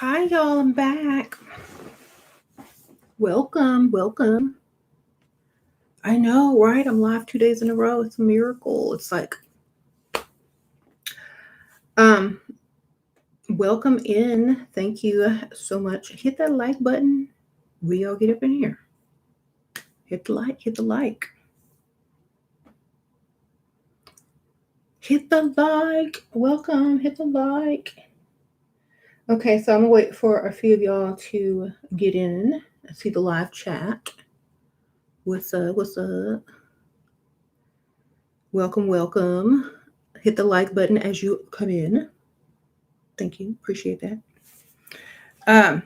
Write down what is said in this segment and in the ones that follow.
Hi, y'all. I'm back. Welcome. I know, right? I'm live 2 days in a row. It's a miracle. It's like, um, welcome in. Thank you so much. Hit that like button. We all get up in here. Hit the like. Hit the like. Hit the like. Welcome. Hit the like. Okay, so I'm gonna wait for a few of y'all to get in. I see the live chat. What's up? What's up? Welcome. Hit the like button as you come in. Thank you. Appreciate that. Um,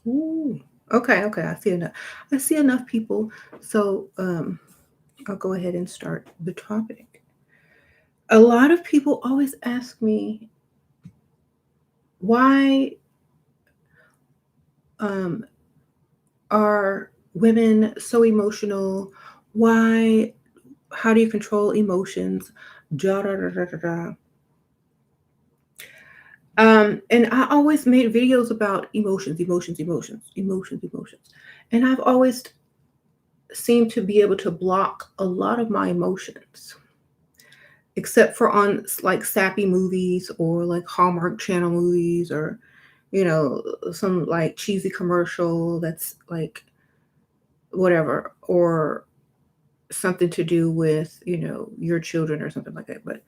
ooh, okay. I see enough. I see enough people. So I'll go ahead and start the topic. A lot of people always ask me why um, are women so emotional? Why? How do you control emotions? Da, da, da, da, da, da. And I always made videos about emotions. And I've always seemed to be able to block a lot of my emotions, except for on like sappy movies or like Hallmark Channel movies or, some like cheesy commercial that's like whatever, or something to do with, your children or something like that. But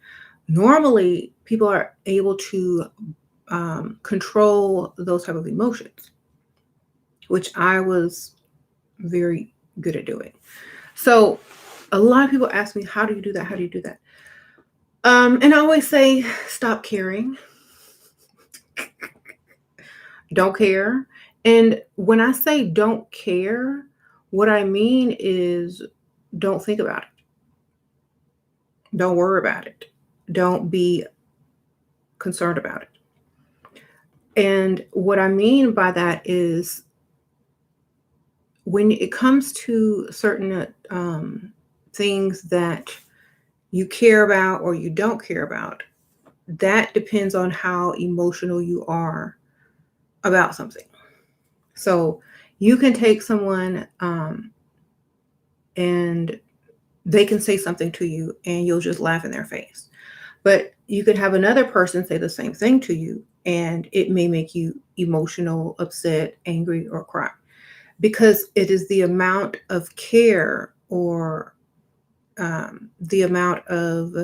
normally people are able to control those type of emotions, which I was very good at doing. So a lot of people ask me, how do you do that? How do you do that? And I always say, stop caring, don't care. And when I say don't care, what I mean is don't think about it. Don't worry about it. Don't be concerned about it. And what I mean by that is when it comes to certain things that you care about or you don't care about, that depends on how emotional you are about something. So you can take someone and they can say something to you and you'll just laugh in their face. But you could have another person say the same thing to you and it may make you emotional, upset, angry, or cry because it is the amount of care or the amount of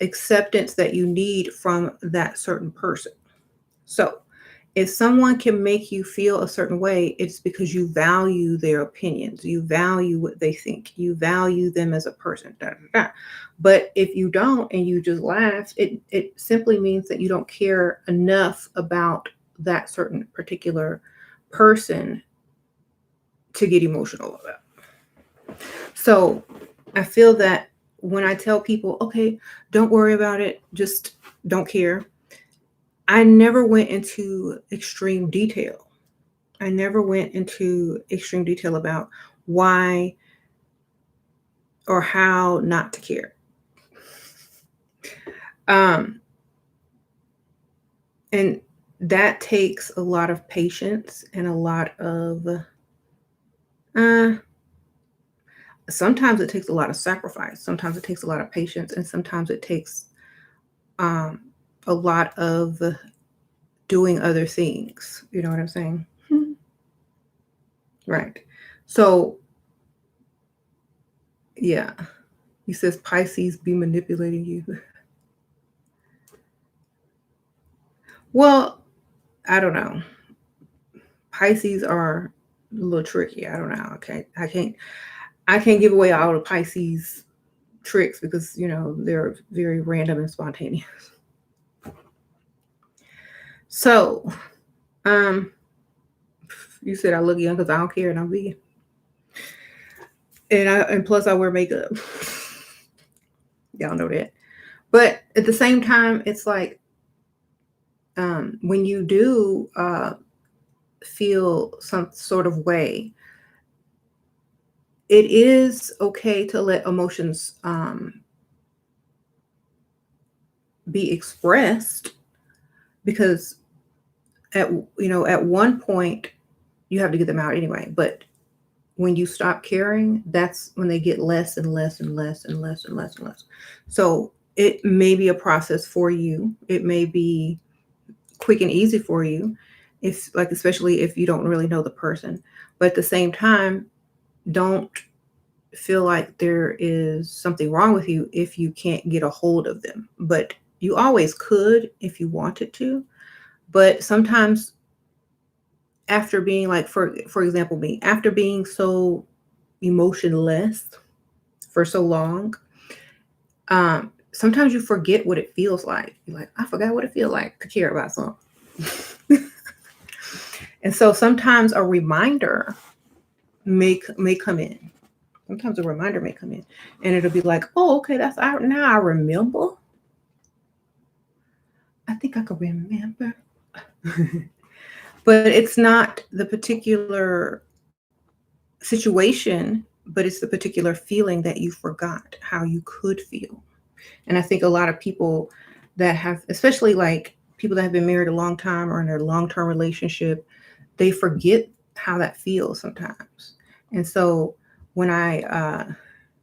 acceptance that you need from that certain person. So if someone can make you feel a certain way, it's because you value their opinions, you value what they think, you value them as a person. Da, da, da. But if you don't and you just laugh, it simply means that you don't care enough about that certain particular person to get emotional about. So I feel that when I tell people, okay, don't worry about it, just don't care, I never went into extreme detail. I never went into extreme detail about why or how not to care. Um, and that takes a lot of patience and a lot of, uh, sometimes it takes a lot of sacrifice. Sometimes it takes a lot of patience, and sometimes it takes um, a lot of doing other things. You know what I'm saying? Right. So, yeah, he says Pisces be manipulating you. Well, I don't know. Pisces are a little tricky. I don't know. I can't give away all the Pisces tricks because they're very random and spontaneous. So, um, you said I look young because I don't care and I'm vegan, and plus I wear makeup. Y'all know that. But at the same time, it's like when you do feel some sort of way, it is okay to let emotions be expressed, because at at one point you have to get them out anyway. But when you stop caring, that's when they get less and less and less and less and less and less. So it may be a process for you. It may be quick and easy for you, if like, especially if you don't really know the person. But at the same time, don't feel like there is something wrong with you if you can't get a hold of them. But you always could if you wanted to. But sometimes, after being like, for example, me, after being so emotionless for so long, sometimes you forget what it feels like. You're like, I forgot what it feels like to care about something. And so sometimes a reminder may come in. Sometimes a reminder may come in, and it'll be like, oh, okay, that's out now. I remember. I think I can remember. But it's not the particular situation, but it's the particular feeling that you forgot how you could feel. And I think a lot of people that have, especially like people that have been married a long time or in a long term relationship, they forget how that feels sometimes. And so when I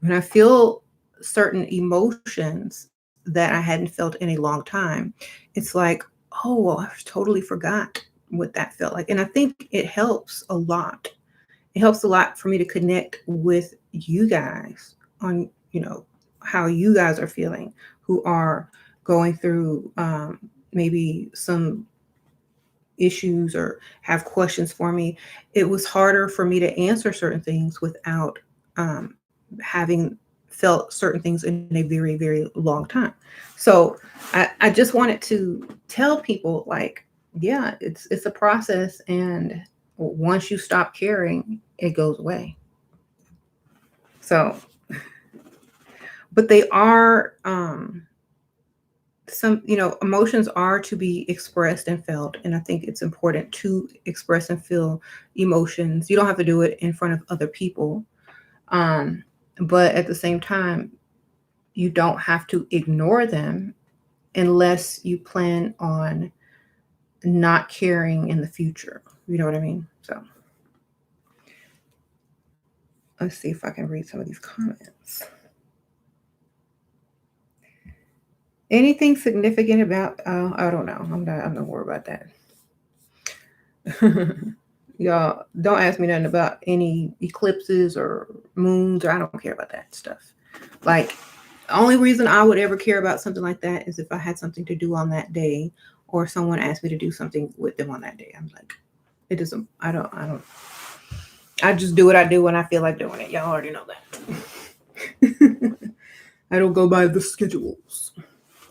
when I feel certain emotions that I hadn't felt in a long time, it's like, oh, well, I totally forgot what that felt like. And I think it helps a lot. It helps a lot for me to connect with you guys on, how you guys are feeling, who are going through maybe some issues or have questions for me. It was harder for me to answer certain things without having felt certain things in a very, very long time. So I just wanted to tell people, like, yeah, it's a process, and once you stop caring, it goes away. So, but they are some, emotions are to be expressed and felt, and I think it's important to express and feel emotions. You don't have to do it in front of other people, um but at the same time, you don't have to ignore them unless you plan on not caring in the future. You know what I mean? So let's see if I can read some of these comments. Anything significant about, I don't know, I'm not worried about that. Y'all don't ask me nothing about any eclipses or moons, or I don't care about that stuff. Like, the only reason I would ever care about something like that is if I had something to do on that day, or someone asked me to do something with them on that day. I'm like, it doesn't, I just do what I do when I feel like doing it. Y'all already know that. I don't go by the schedules.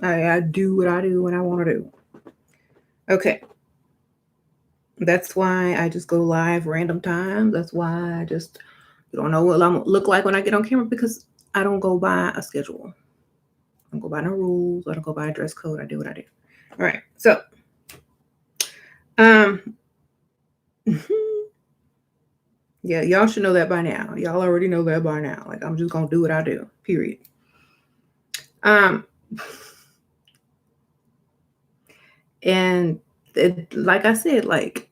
I do what I do when I want to do. Okay. That's why I just go live random times. That's why I just, you don't know what I'm gonna look like when I get on camera, because I don't go by a schedule. I don't go by no rules. I don't go by a dress code. I do what I do. All right. So, um, yeah, y'all should know that by now. Y'all already know that by now. Like, I'm just gonna do what I do. Period. Um, and like I said, like,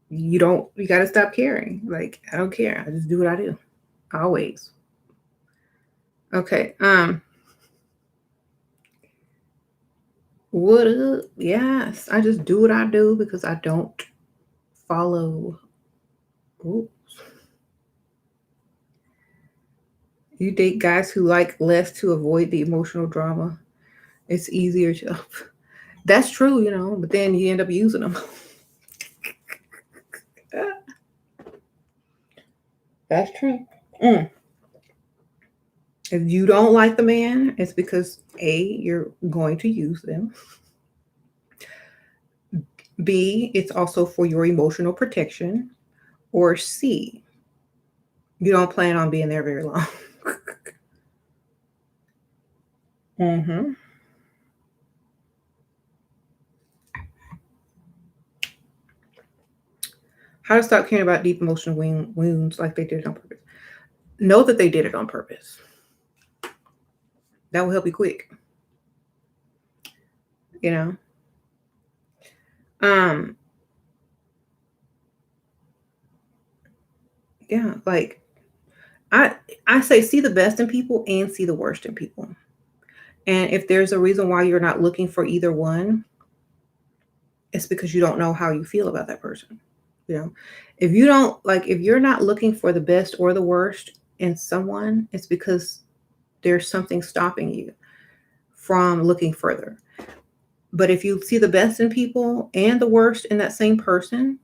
you got to stop caring. Like, I don't care. I just do what I do. Always. Okay. What up? Yes, I just do what I do because I don't follow rules. You date guys who like less to avoid the emotional drama. It's easier to. That's true, but then you end up using them. That's true. Mm. If you don't like the man, it's because A, you're going to use them. B, it's also for your emotional protection. Or C, you don't plan on being there very long. Hmm. How to stop caring about deep emotional wounds like they did on purpose. know that they did it on purpose. That will help you quick, you know. Um, yeah, like I I say see the best in people and see the worst in people. And if there's a reason why you're not looking for either one, it's because you don't know how you feel about that person. You know, if you don't like, if you're not looking for the best or the worst in someone, it's because there's something stopping you from looking further. But if you see the best in people and the worst in that same person,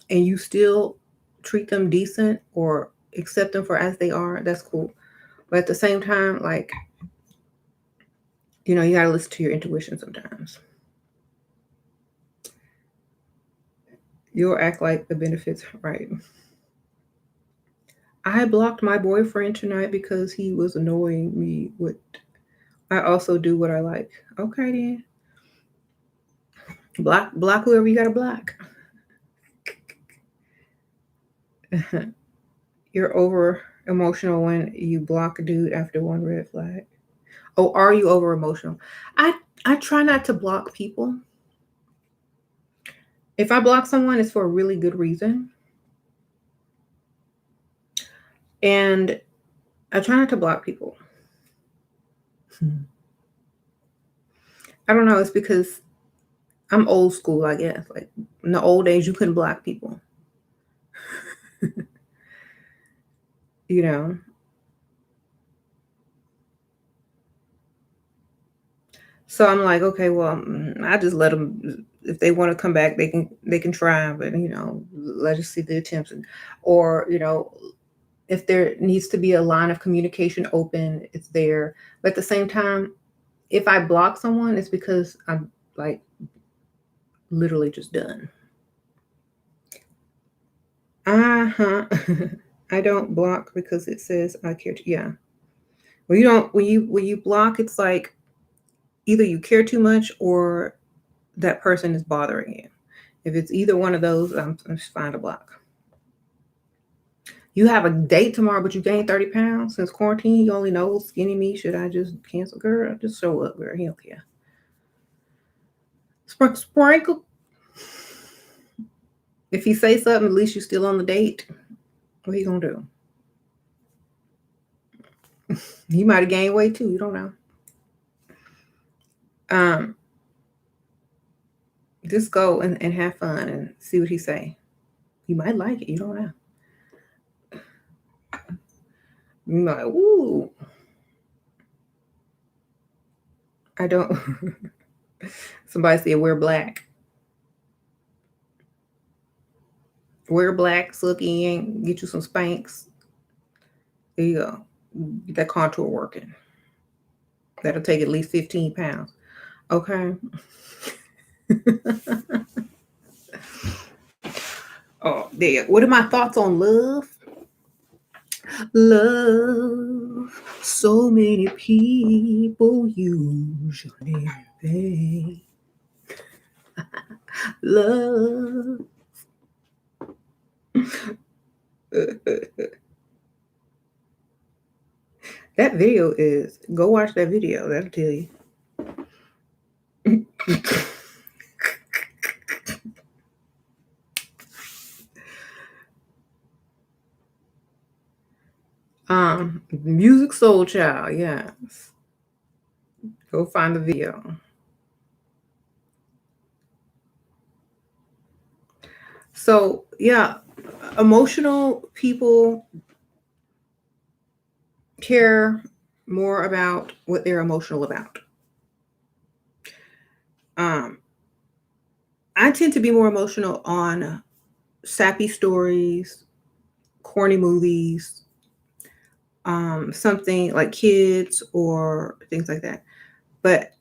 and you still treat them decent or accept them for as they are, that's cool. But at the same time, like, you got to listen to your intuition sometimes. You'll act like the benefits, right? I blocked my boyfriend tonight because he was annoying me with. I also do what I like. Okay then. Block whoever you gotta block. You're over emotional when you block a dude after one red flag. Oh, are you over emotional? I try not to block people. If I block someone, it's for a really good reason. And I try not to block people. I don't know, it's because I'm old school, I guess. Like in the old days you couldn't block people. You know. So I'm like, okay, well, I just let them. If they want to come back, they can try, but let us see the attempts, or if there needs to be a line of communication open, it's there. But at the same time, if I block someone, it's because I'm like literally just done. Uh-huh. I don't block because it says I care. Yeah. When you don't, when you block, it's like either you care too much or that person is bothering you. If it's either one of those, I'm just fine to block. You have a date tomorrow, but you gained 30 pounds since quarantine. You only know skinny me. Should I just cancel, girl? Just show up, girl. He don't care. Sprinkle. If he say something, at least you still on the date. What he gonna do? He might have gained weight too. You don't know. Um, just go and have fun and see what he say. You might like it. You don't know. You might. Ooh, I don't. Somebody said wear black. Wear black, suck in, get you some Spanx. There you go. Get that contour working. That'll take at least 15 pounds. Okay. Oh, there. What are my thoughts on love? Love. So many people use your name. Love. That video is, go watch that video. That'll tell you. Music Soul Child, yes. Go find the video. So yeah, emotional people care more about what they're emotional about. Um, I tend to be more emotional on sappy stories, corny movies, something like kids or things like that. But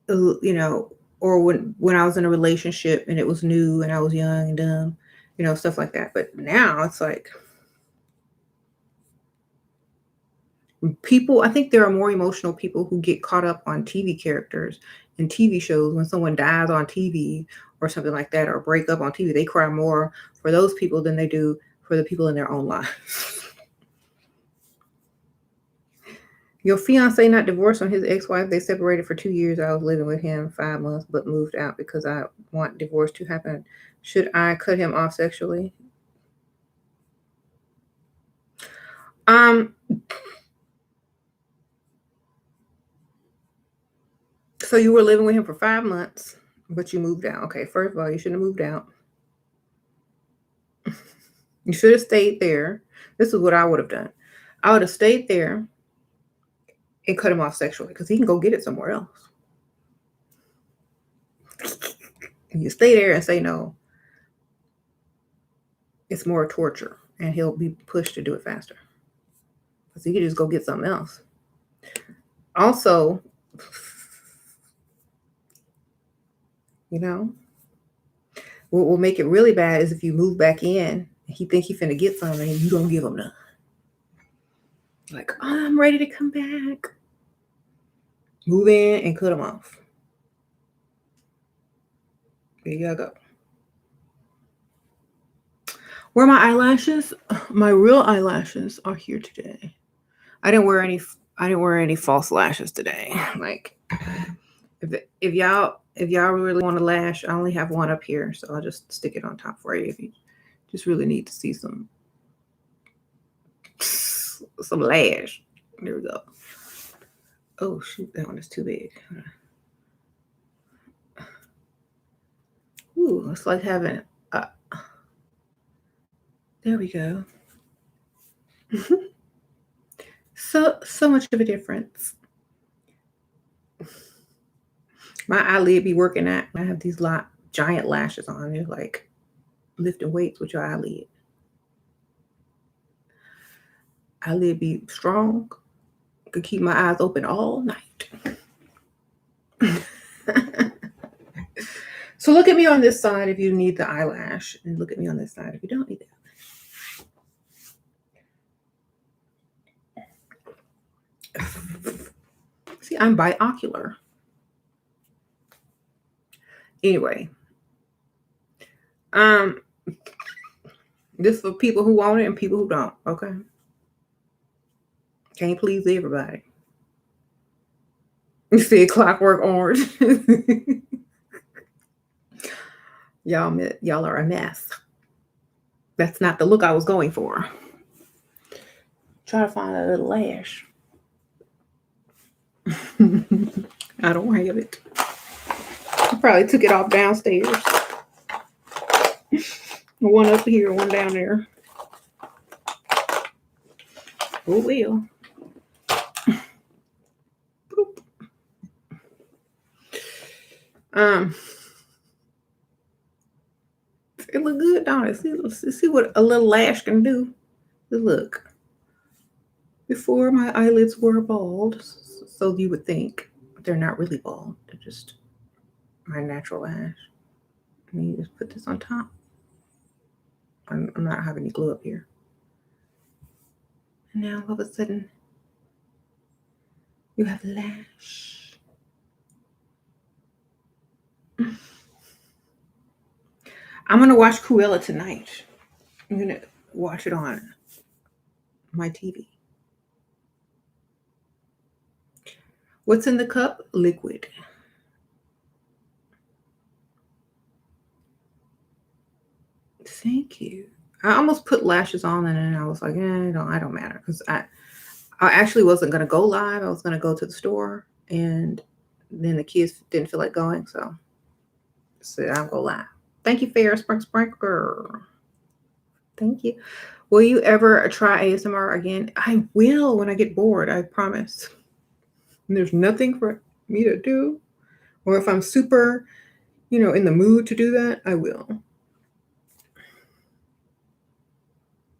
you know, or when I was in a relationship and it was new and I was young and dumb, stuff like that. But now it's like people, I think there are more emotional people who get caught up on TV characters and TV shows when someone dies on TV or something like that, or break up on TV. They cry more for those people than they do for the people in their own lives. Your fiance not divorced on his ex-wife. They separated for 2 years. I was living with him 5 months, but moved out because I want divorce to happen. Should I cut him off sexually? So you were living with him for 5 months, but you moved out. Okay, first of all, you shouldn't have moved out. You should have stayed there. This is what I would have done. I would have stayed there and cut him off sexually because he can go get it somewhere else. And you stay there and say no, it's more torture, and he'll be pushed to do it faster because he can just go get something else. Also, you know, what will make it really bad is if you move back in and he think he finna get something and you don't give him none. Like, oh, I'm ready to come back. Move in and cut him off. There you go. Where are my eyelashes? My real eyelashes are here today. I didn't wear any false lashes today. Like, if y'all really want to lash, I only have one up here, so I'll just stick it on top for you if you just really need to see some lash. There we go. Oh shoot, that one is too big. Ooh, it's like having there we go. So much of a difference. My eyelid be working at. I have these giant lashes on. They're like lifting weights with your eyelid. Eyelid be strong. Could keep my eyes open all night. So look at me on this side if you need the eyelash, and look at me on this side if you don't need that. See, I'm biocular. Anyway, this is for people who want it and people who don't. Okay, can't please everybody. You see Clockwork Orange. Y'all are a mess. That's not the look I was going for. Try to find a little lash. I don't have it. I probably took it off downstairs. One up here, one down there. Oh well. It look good, don't it? See what a little lash can do. Look. Before my eyelids were bald, so you would think, but they're not really bald. They're just my natural lash. And you just put this on top. I'm not having any glue up here. And now all of a sudden, you have lash. I'm going to watch Cruella tonight. I'm going to watch it on my TV. What's in the cup? Liquid. Thank you. I almost put lashes on and then I was like, I don't matter. Because I actually wasn't going to go live. I was going to go to the store. And then the kids didn't feel like going. So I said, I'll go live. Thank you, Fair Sprinkler. Thank you. Will you ever try ASMR again? I will when I get bored. I promise. And there's nothing for me to do. Or if I'm super, in the mood to do that, I will.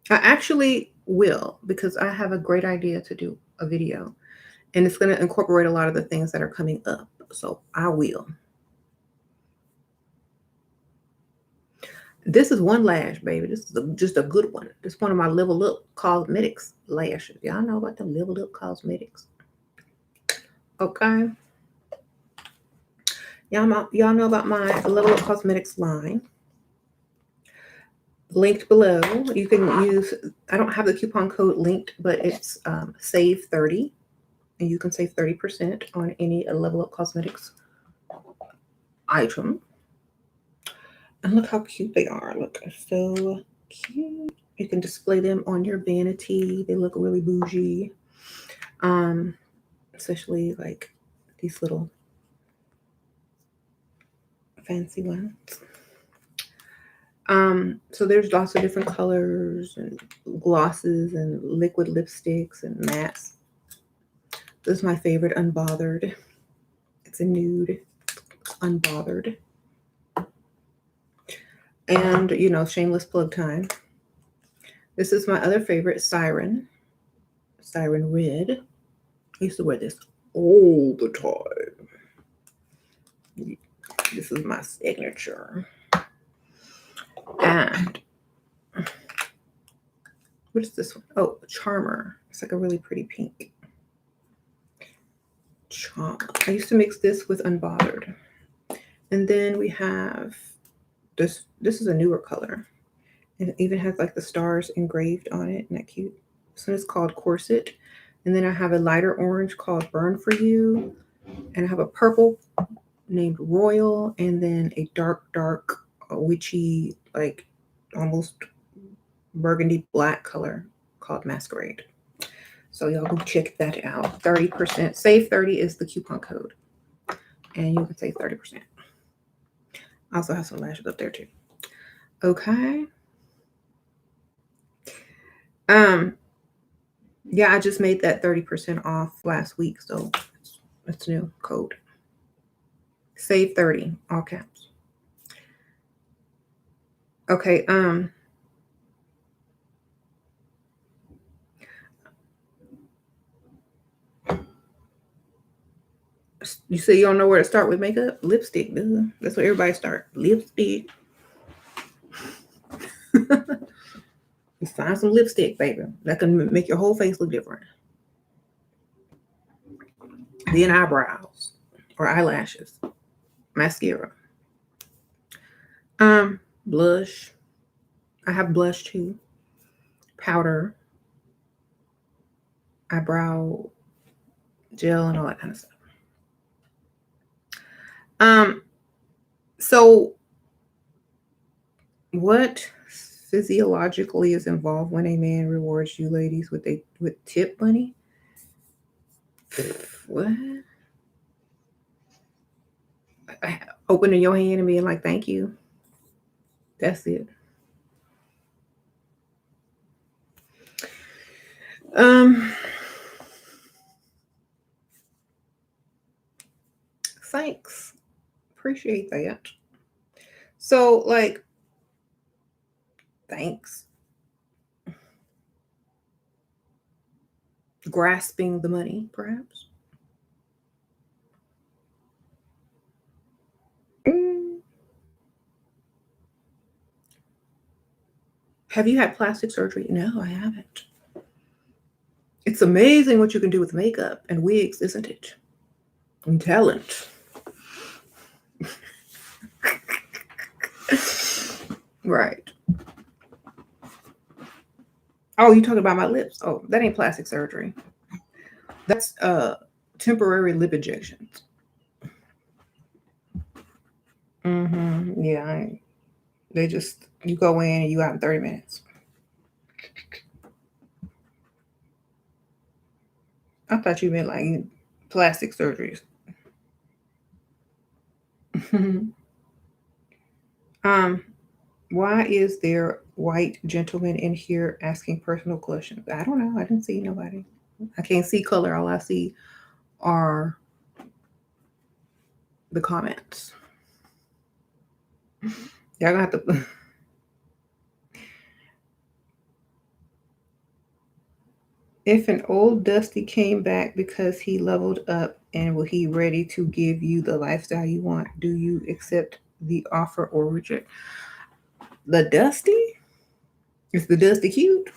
I actually will because I have a great idea to do a video. And it's going to incorporate a lot of the things that are coming up. So I will. This is one lash, baby. This is just a good one. It's one of my Level Up Cosmetics lashes. Y'all know about the Level Up Cosmetics. Okay. Y'all know about my Level Up Cosmetics line. linked below. You can use, I don't have the coupon code linked, but it's save 30, and you can save 30% on any Level Up Cosmetics item. And look how cute they are. Look, so cute. You can display them on your vanity. They look really bougie. Especially like these little fancy ones. So there's lots of different colors and glosses and liquid lipsticks and mattes. This is my favorite, Unbothered. It's a nude, Unbothered. And, you know, shameless plug time. This is my other favorite, Siren Red. I used to wear this all the time. This is my signature. And what is this one? Oh, Charmer. It's like a really pretty pink. Charmer. I used to mix this with Unbothered. And then we have this. This is a newer color. And it even has like the stars engraved on it. Isn't that cute? This one is called Corset. And then I have a lighter orange called Burn For You. And I have a purple named Royal. And then a dark, witchy, like almost burgundy black color called Masquerade. So y'all go check that out. 30%. Save 30 is the coupon code. And you can save 30%. I also have some lashes up there too. Okay. Yeah, I just made that 30% off last week, so it's new code. Save 30, all caps. Okay, you say you don't know where to start with makeup? Lipstick, dude. That's where everybody start. Lipstick. You find some lipstick, baby. That can make your whole face look different. Then eyebrows or eyelashes, mascara, blush. I have blush too. Powder, eyebrow gel, and all that kind of stuff. So what physiologically is involved when a man rewards you ladies with tip money? What? Opening your hand and being like, thank you. That's it. Thanks. Appreciate that. So, like, thanks. Grasping the money, perhaps. Have you had plastic surgery? No, I haven't. It's amazing what you can do with makeup and wigs, isn't it? And talent. Right. Oh, you talking about my lips? Oh, that ain't plastic surgery. That's temporary lip injections. Yeah, they just, you go in and you out in 30 minutes. I thought you meant like plastic surgeries. Why is there white gentleman in here asking personal questions? I don't know. I didn't see nobody. I can't see color. All I see are the comments. Y'all gonna have to. If an old Dusty came back because he leveled up and will he ready to give you the lifestyle you want, do you accept the offer or reject? The Dusty? Is the Dusty cute?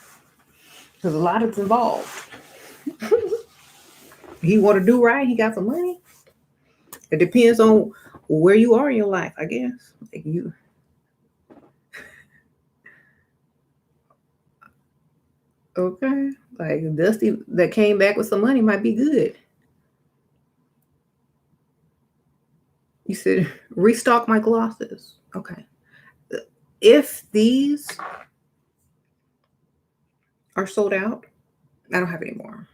Because a lot is involved. He want to do right. He got some money. It depends on where you are in your life, I guess. Like you. Okay. Like Dusty that came back with some money might be good. You said restock my glosses. Okay. If these are sold out, I don't have any more.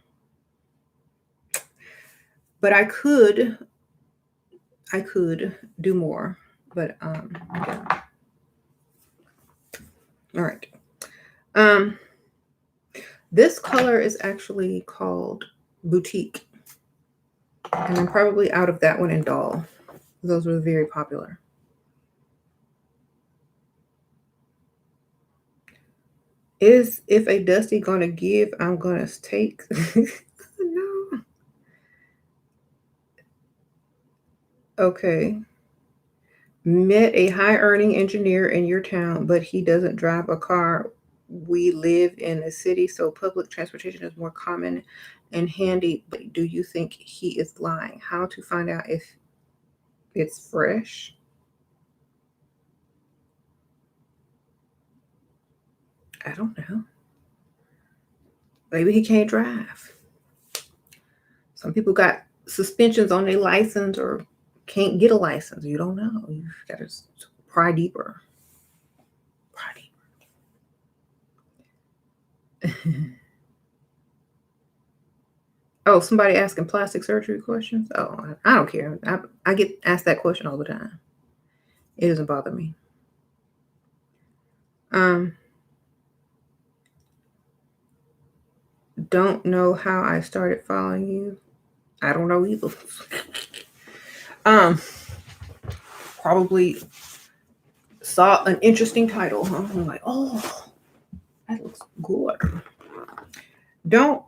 But I could do more. But yeah. All right. Um this color is actually called Boutique. And I'm probably out of that one in Doll. Those were very popular. Is if a Dusty gonna give, I'm gonna take. No. Okay. Met a high earning engineer in your town, but he doesn't drive a car. We live in a city, so public transportation is more common and handy. But do you think he is lying? How to find out if it's fresh? I don't know. Maybe he can't drive. Some people got suspensions on their license or can't get a license. You don't know. You got to pry deeper. Pry deeper. Oh, somebody asking plastic surgery questions? Oh, I don't care. I get asked that question all the time. It doesn't bother me. Um, don't know how I started following you. I don't know either. um, probably saw an interesting title. Huh? I'm like, oh, that looks good. Don't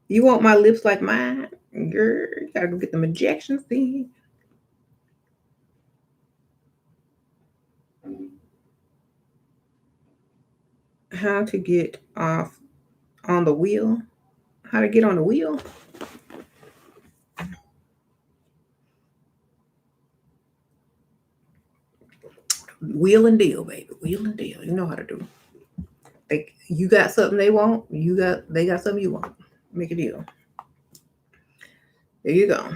you want my lips like mine? Girl, you gotta go get them injections then. How to get off on the wheel? How to get on the wheel? Wheel and deal, baby. Wheel and deal. You know how to do. Like you got something they want. They got something you want. Make a deal. There you go.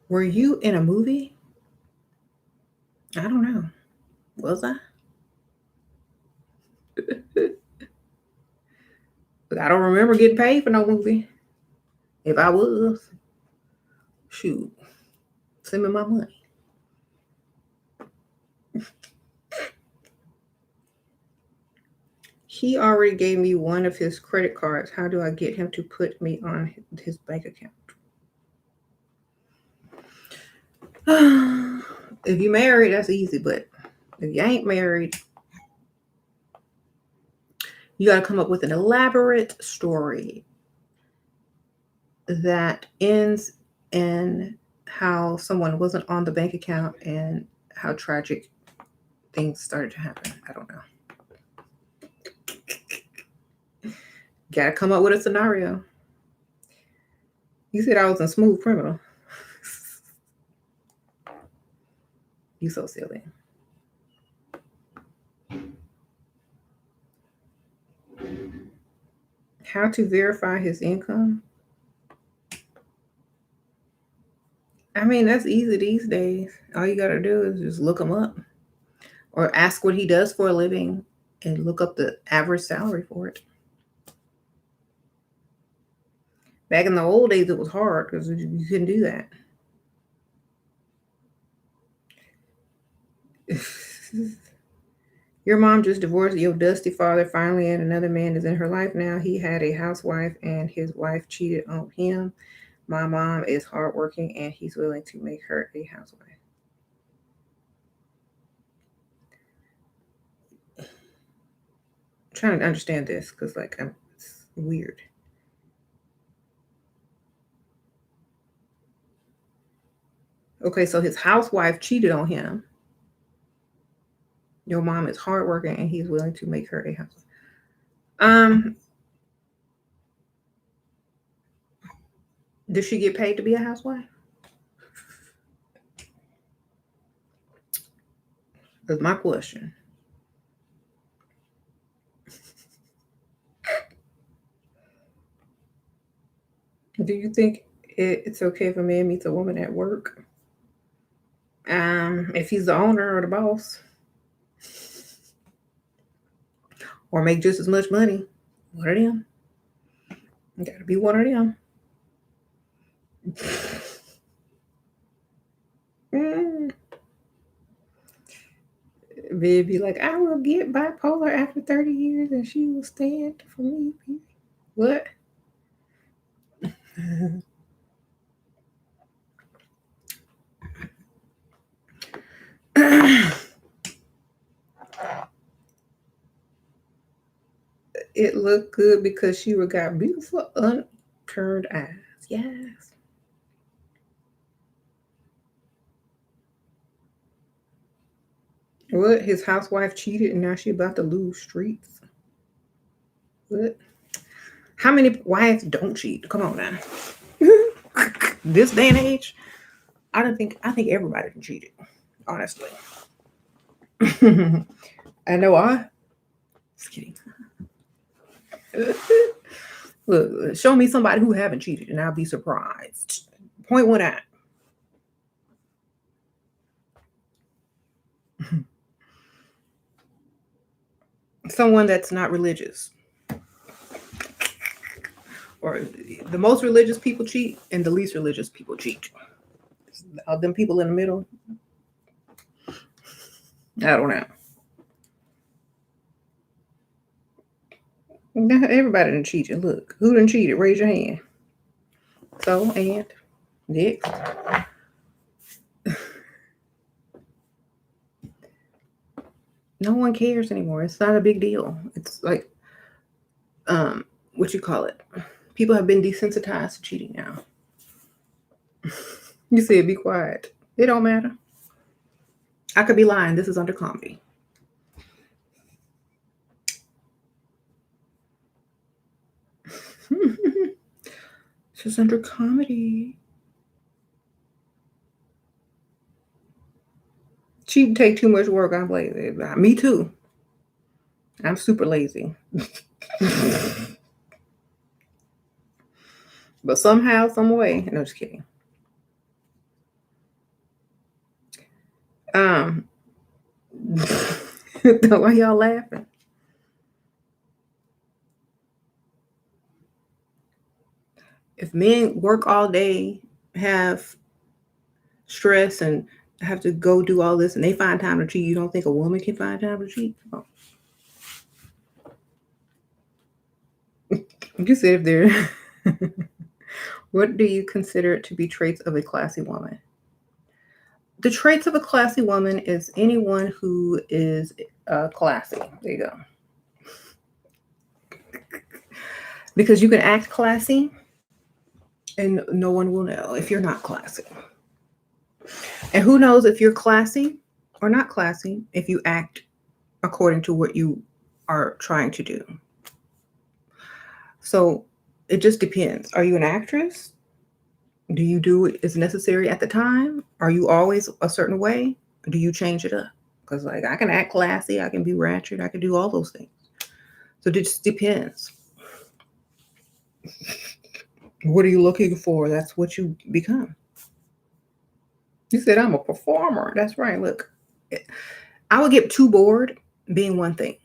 Were you in a movie? I don't know. Was I? But I don't remember getting paid for no movie. If I was, shoot, send me my money. He already gave me one of his credit cards. How do I get him to put me on his bank account? If you married, that's easy. But if you ain't married, you got to come up with an elaborate story that ends in how someone wasn't on the bank account and how tragic things started to happen. I don't know. Gotta come up with a scenario. You said I was a smooth criminal. You so silly. How to verify his income? I mean, that's easy these days. All you gotta do is just look him up or ask what he does for a living and look up the average salary for it. Back in the old days, it was hard because you couldn't do that. Your mom just divorced your dusty father finally, and another man is in her life now. He had a housewife, and his wife cheated on him. My mom is hardworking, and he's willing to make her a housewife. I'm trying to understand this because, like, it's weird. Okay, so his housewife cheated on him. Your mom is hardworking, and he's willing to make her a housewife. Um, does she get paid to be a housewife? That's my question. Do you think it's okay if a man meets a woman at work? If he's the owner or the boss, or make just as much money, one of them. Gotta be one of them. Mm. Baby, like, I will get bipolar after 30 years and she will stand for me. What? It looked good because she got beautiful, unturned eyes. Yes. What? His housewife cheated and now she about to lose streets. What? How many wives don't cheat? Come on now. This day and age, I think everybody can cheat it, honestly. I know I. Just kidding. Look, show me somebody who haven't cheated and I'll be surprised. Point one out. Someone that's not religious. Or the most religious people cheat and the least religious people cheat. All them people in the middle, I don't know. Not everybody done cheated. Look, who done cheated? Raise your hand. So, and next. No one cares anymore. It's not a big deal. It's like, what you call it? People have been desensitized to cheating now. You said be quiet. It don't matter. I could be lying. This is under comedy. This is under comedy. Cheating take too much work. I'm lazy. Me too. I'm super lazy. But somehow, some way. No, just kidding. Um, why y'all laughing? If men work all day, have stress, and have to go do all this, and they find time to cheat, you don't think a woman can find time to cheat? Oh. You said if they're. What do you consider to be traits of a classy woman? The traits of a classy woman is anyone who is classy. There you go. Because you can act classy and no one will know if you're not classy. And who knows if you're classy or not classy if you act according to what you are trying to do. So it just depends. Are you an actress? Do you do what is necessary at the time? Are you always a certain way? Do you change it up? Because like I can act classy, I can be ratchet, I can do all those things. So it just depends. What are you looking for? That's what you become. You said I'm a performer. That's right. Look, I would get too bored being one thing.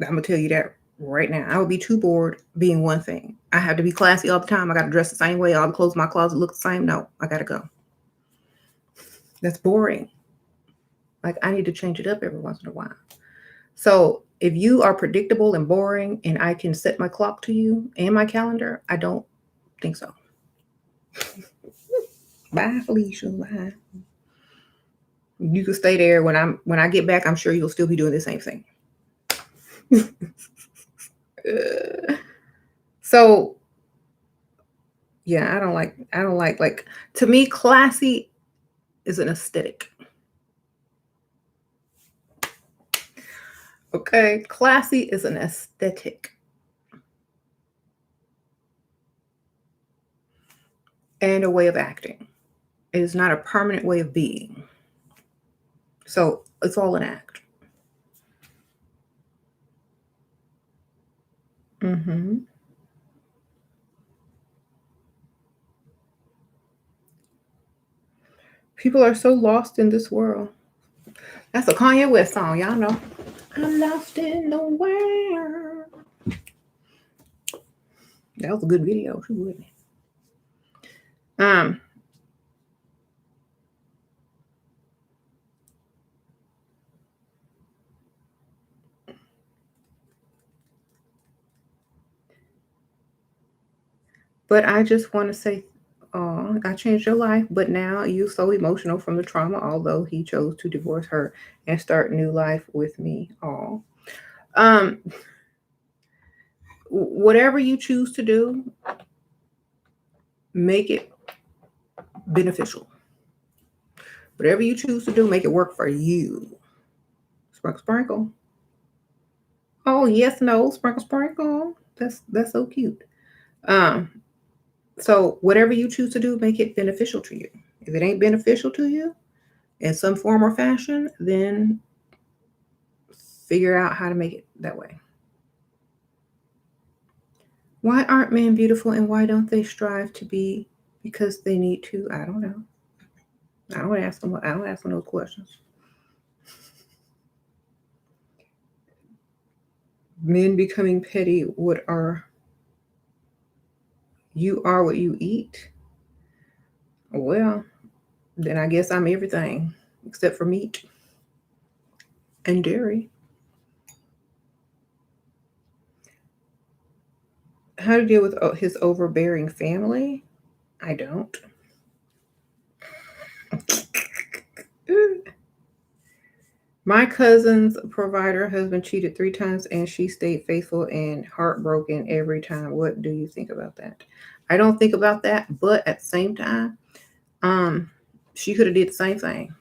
I'm gonna tell you that right now. I would be too bored being one thing. I have to be classy all the time. I got to dress the same way. All the clothes in my closet look the same. No, I gotta go. That's boring. Like I need to change it up every once in a while. So if you are predictable and boring, and I can set my clock to you and my calendar, I don't think so. Bye, Felicia. Bye. You can stay there when I get back. I'm sure you'll still be doing the same thing. So yeah, I don't like to me classy is an aesthetic. Okay, classy is an aesthetic and a way of acting. It is not a permanent way of being. So it's all an act. Mm-hmm. People are so lost in this world. That's a Kanye West song, y'all know. I'm lost in the world. That was a good video too, wasn't it? But I just want to say, I changed your life, but now you're so emotional from the trauma, although he chose to divorce her and start new life with me. Oh, um, whatever you choose to do, make it beneficial. Whatever you choose to do, make it work for you. Sprinkle, sprinkle. Oh yes, no, sprinkle, sprinkle. That's so cute. Um, so whatever you choose to do, make it beneficial to you. If it ain't beneficial to you in some form or fashion, then figure out how to make it that way. Why aren't men beautiful and why don't they strive to be? Because they need to. I don't know. I don't ask them. I don't ask them those questions. Men becoming petty. What are you? Are what you eat? Well, then I guess I'm everything except for meat and dairy. How to deal with his overbearing family? I don't. My cousin's provider husband cheated 3 times and she stayed faithful and heartbroken every time. What do you think about that? I don't think about that, but at the same time, um, she could have did the same thing.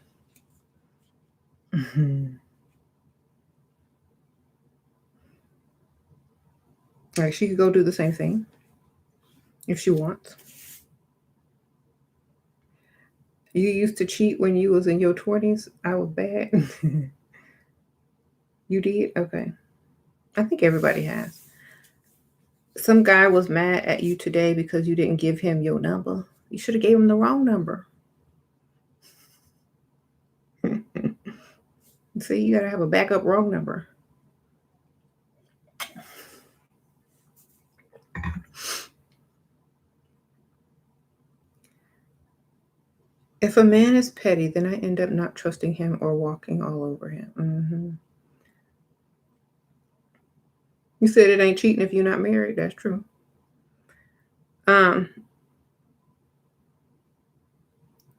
Like she could go do the same thing if she wants. You used to cheat when you was in your 20s. I was bad. You did? Okay. I think everybody has. Some guy was mad at you today because you didn't give him your number. You should have gave him the wrong number. See, you gotta have a backup wrong number. If a man is petty, then I end up not trusting him or walking all over him. Mm-hmm. You said it ain't cheating if you're not married. That's true. Um,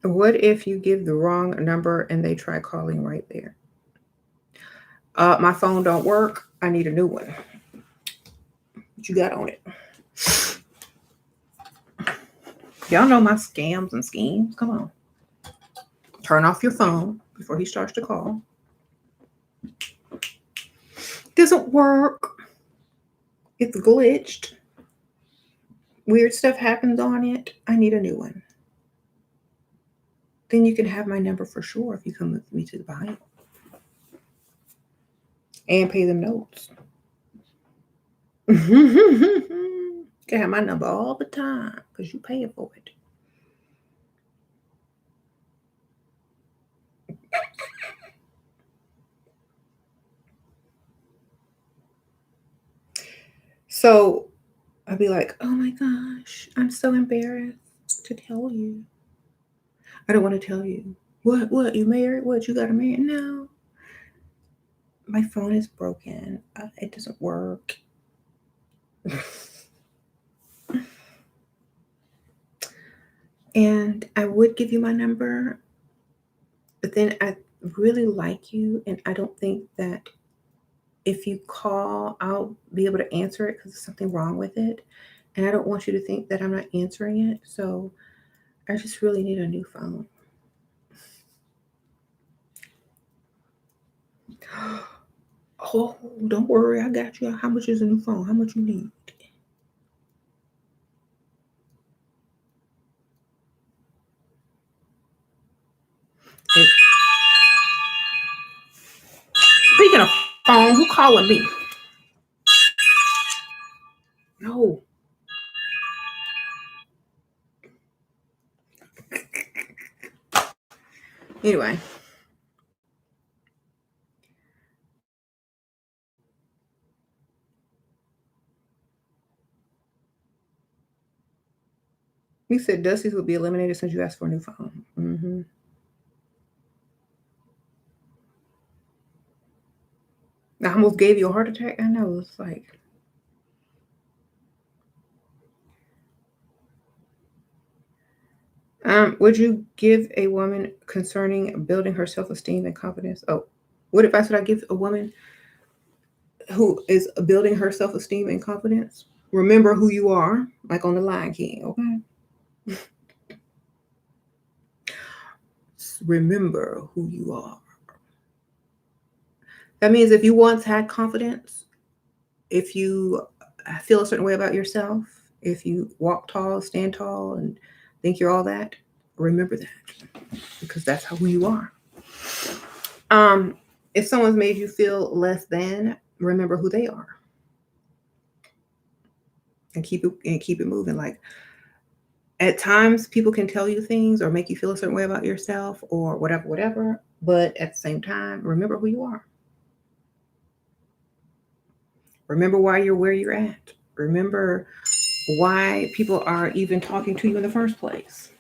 what if you give the wrong number and they try calling right there? My phone don't work. I need a new one. What you got on it? Y'all know my scams and schemes. Come on. Turn off your phone before he starts to call. Doesn't work. It's glitched. Weird stuff happens on it. I need a new one. Then you can have my number for sure if you come with me to the Bible and pay them notes. You can have my number all the time because you paying for it. So I'd be like, oh my gosh, I'm so embarrassed to tell you. I don't want to tell you. What? You married? What? You got a man? No. My phone is broken. It doesn't work. And I would give you my number, but then I really like you, and I don't think that if you call, I'll be able to answer it because there's something wrong with it. And I don't want you to think that I'm not answering it. So I just really need a new phone. Oh, don't worry. I got you. How much is a new phone? How much you need? Speaking of phone, who calling me? No. Anyway. You said Dusty's will be eliminated since you asked for a new phone. Mm-hmm. I almost gave you a heart attack. I know. It's like, would you give a woman concerning building her self-esteem and confidence? Oh, what advice would I give a woman who is building her self-esteem and confidence? Remember who you are, like on the Lion King, okay? Remember who you are. That means if you once had confidence, if you feel a certain way about yourself, if you walk tall, stand tall, and think you're all that, remember that because that's who you are. Um, if someone's made you feel less than, remember who they are and keep it moving. Like at times, people can tell you things or make you feel a certain way about yourself or whatever. But at the same time, remember who you are. Remember why you're where you're at. Remember why people are even talking to you in the first place.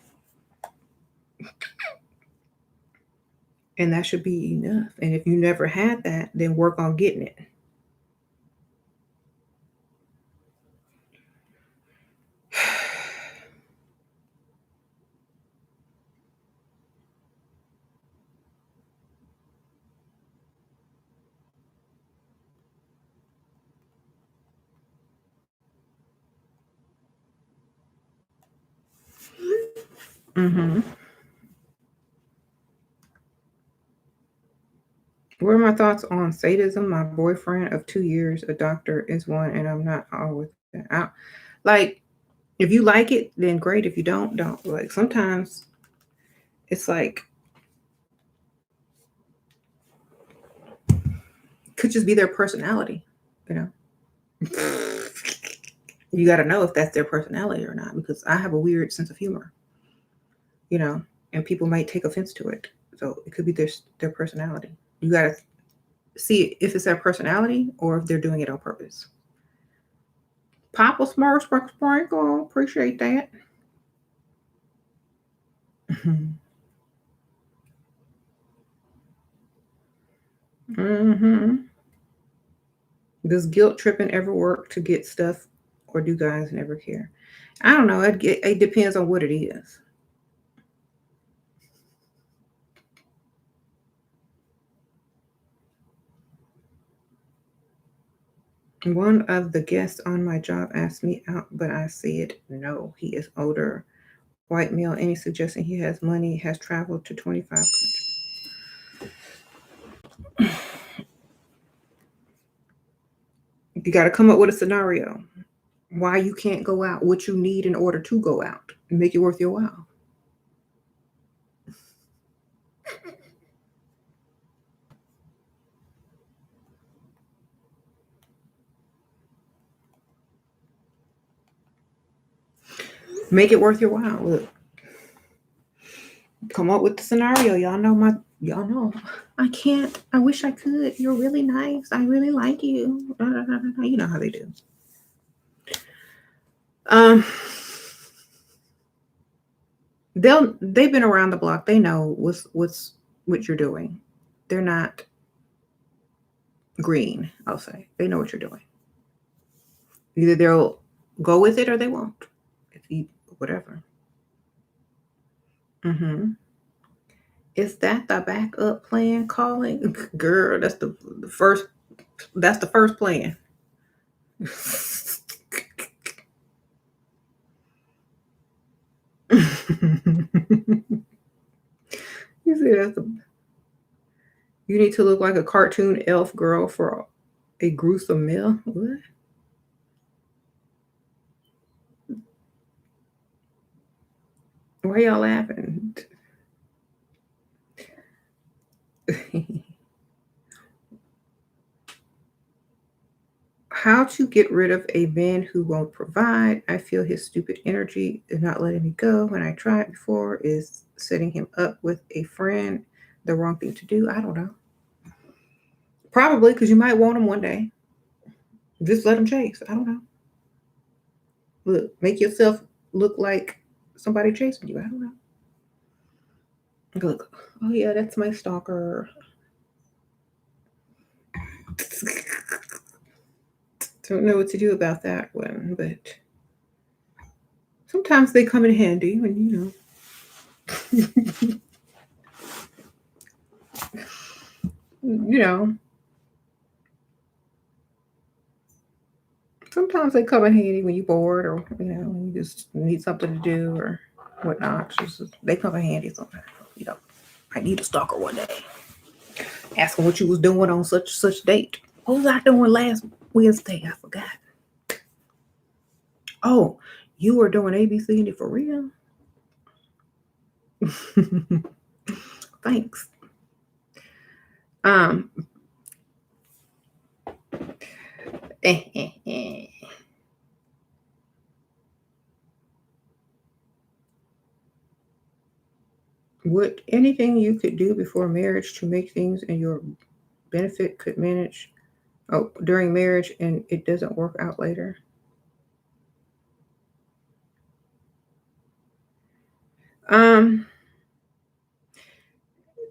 And that should be enough. And if you never had that, then work on getting it. Mm-hmm. What are my thoughts on sadism? My boyfriend of 2 years, a doctor, is one, and I'm not all with that. Like, if you like it, then great. If you don't, don't. Like, sometimes it's like, could just be their personality, you know? You got to know if that's their personality or not, because I have a weird sense of humor, you know, and people might take offense to it. So it could be their personality. You got to see if it's their personality or if they're doing it on purpose. Papa Smurf Sprinkle, appreciate that. Mm-hmm. Does guilt tripping ever work to get stuff, or do guys never care? I don't know. It depends on what it is. One of the guests on my job asked me out, but I said no. He is older, white male. Any suggestion? He has money, has traveled to 25 countries. You got to come up with a scenario. Why you can't go out, what you need in order to go out, and make it worth your while. Make it worth your while. Look, come up with the scenario. Y'all know. I can't. I wish I could. You're really nice. I really like you. You know how they do. Um, they've been around the block. They know what you're doing. They're not green. I'll say they know what you're doing. Either they'll go with it or they won't. If you whatever. Mm-hmm. Is that the backup plan calling? Girl, that's the first. That's the first plan. You see, that's the. You need to look like a cartoon elf girl for a gruesome meal. What? Why y'all laughing? How to get rid of a man who won't provide. I feel his stupid energy is not letting me go. When I tried before, is setting him up with a friend the wrong thing to do? I don't know. Probably because you might want him one day. Just let him chase. I don't know. Look, make yourself look like somebody chasing you. I don't know. Look, oh yeah, that's my stalker. Don't know what to do about that one, but sometimes they come in handy when you know, sometimes they come in handy when you're bored or you just need something to do or whatnot. They come in handy sometimes. You know, I need a stalker one day. Asking what you was doing on such date. What was I doing last Wednesday? I forgot. Oh, you were doing ABC and D for real? Thanks. Um. Would anything you could do before marriage to make things in your benefit could manage during marriage and it doesn't work out later? Um,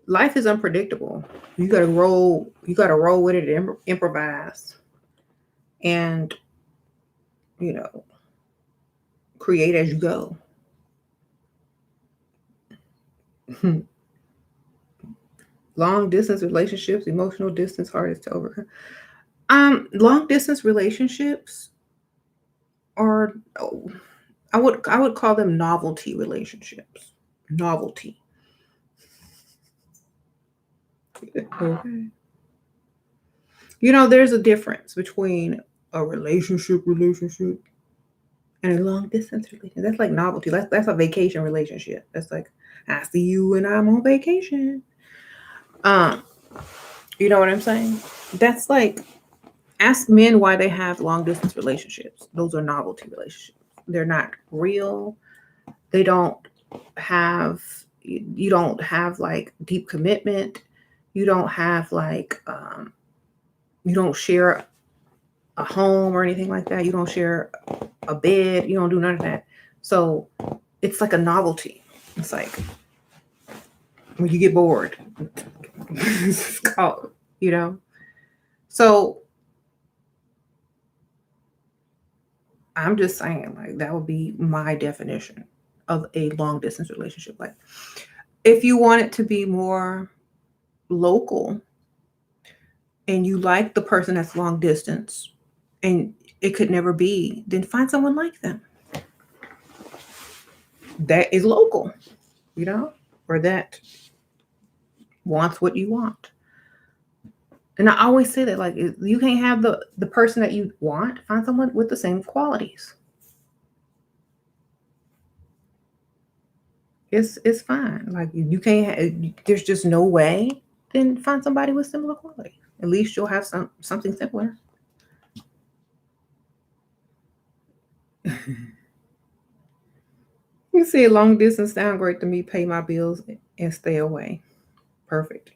life is unpredictable. You gotta roll. You gotta roll with it and improvise, and you know, create as you go. Long distance relationships, emotional distance, hardest to overcome. Long distance relationships are, oh, I would call them novelty relationships. Novelty. Okay. There's a difference between a relationship and a long distance relationship. That's like novelty. That's a vacation relationship. That's like I see you when I'm on vacation. Um, you know what I'm saying? That's like ask men why they have long distance relationships. Those are novelty relationships. They're not real. They don't have you don't have like deep commitment. You don't have like you don't share a home or anything like that. You don't share a bed. You don't do none of that. So it's like a novelty. It's like when you get bored. It's called, you know. So I'm just saying, like, that would be my definition of a long distance relationship. Like, if you want it to be more local and you like the person that's long distance and it could never be, then find someone like them that is local, you know, or that wants what you want. And I always say that, like, you can't have the person that you want, find someone with the same qualities. It's fine. Like you can't. There's just no way. Then find somebody with similar qualities. At least you'll have something similar. You see, long distance sound great to me. Pay my bills and stay away. Perfect.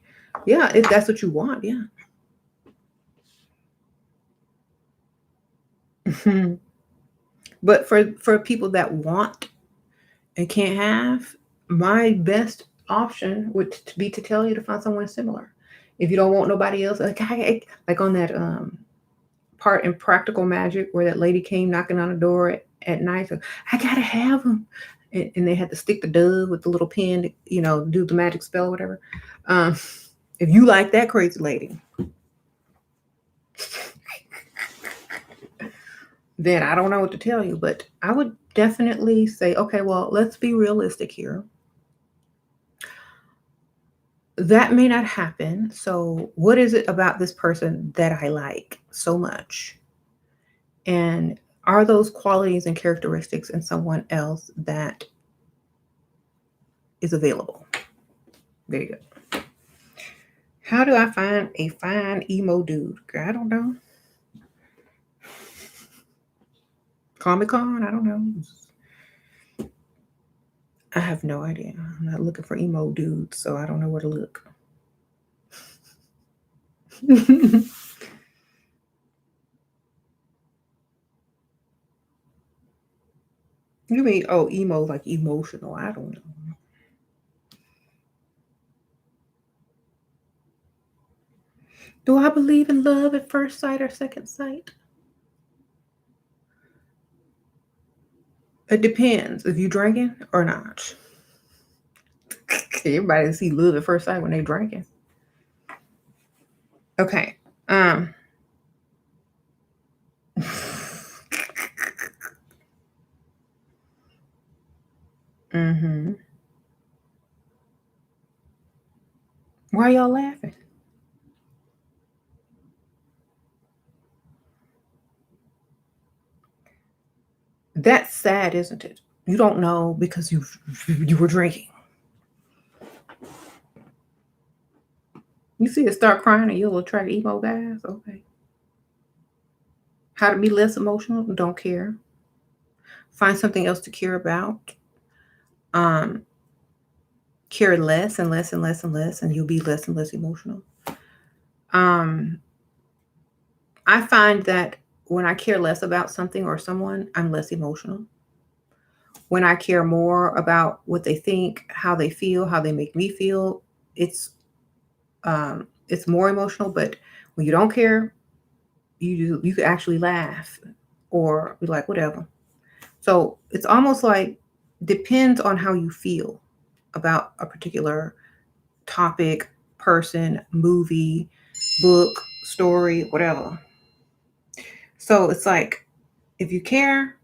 Yeah, if that's what you want. Yeah. But for people that want and can't have, my best option would be to tell you to find someone similar. If you don't want nobody else, like on that part in Practical Magic where that lady came knocking on the door at night. So, I gotta have them, and they had to stick the dove with the little pin to, do the magic spell or whatever. Um, if you like that crazy lady, then I don't know what to tell you. But I would definitely say, okay, well, let's be realistic here. That may not happen. So, what is it about this person that I like so much? And are those qualities and characteristics in someone else that is available? There you go. How do I find a fine emo dude? I don't know. Comic-Con? I don't know. I have no idea. I'm not looking for emo dudes, so I don't know where to look. You mean, oh, emo, like emotional? I don't know. Do I believe in love at first sight or second sight? It depends if you drinking or not. Everybody see love at first sight when they drinking. Okay. Um. Mm-hmm. Why y'all laughing? That's sad, isn't it? You don't know because you were drinking. You see it start crying and you'll attract emo guys. Okay. How to be less emotional? Don't care. Find something else to care about. Um, Care less and less and less and less, and you'll be less and less emotional. Um, I find that when I care less about something or someone, I'm less emotional. When I care more about what they think, how they feel, how they make me feel, it's it's more emotional. But when you don't care, you could actually laugh or be like whatever. So it's almost like depends on how you feel about a particular topic, person, movie, book, story, whatever. So it's like if you care,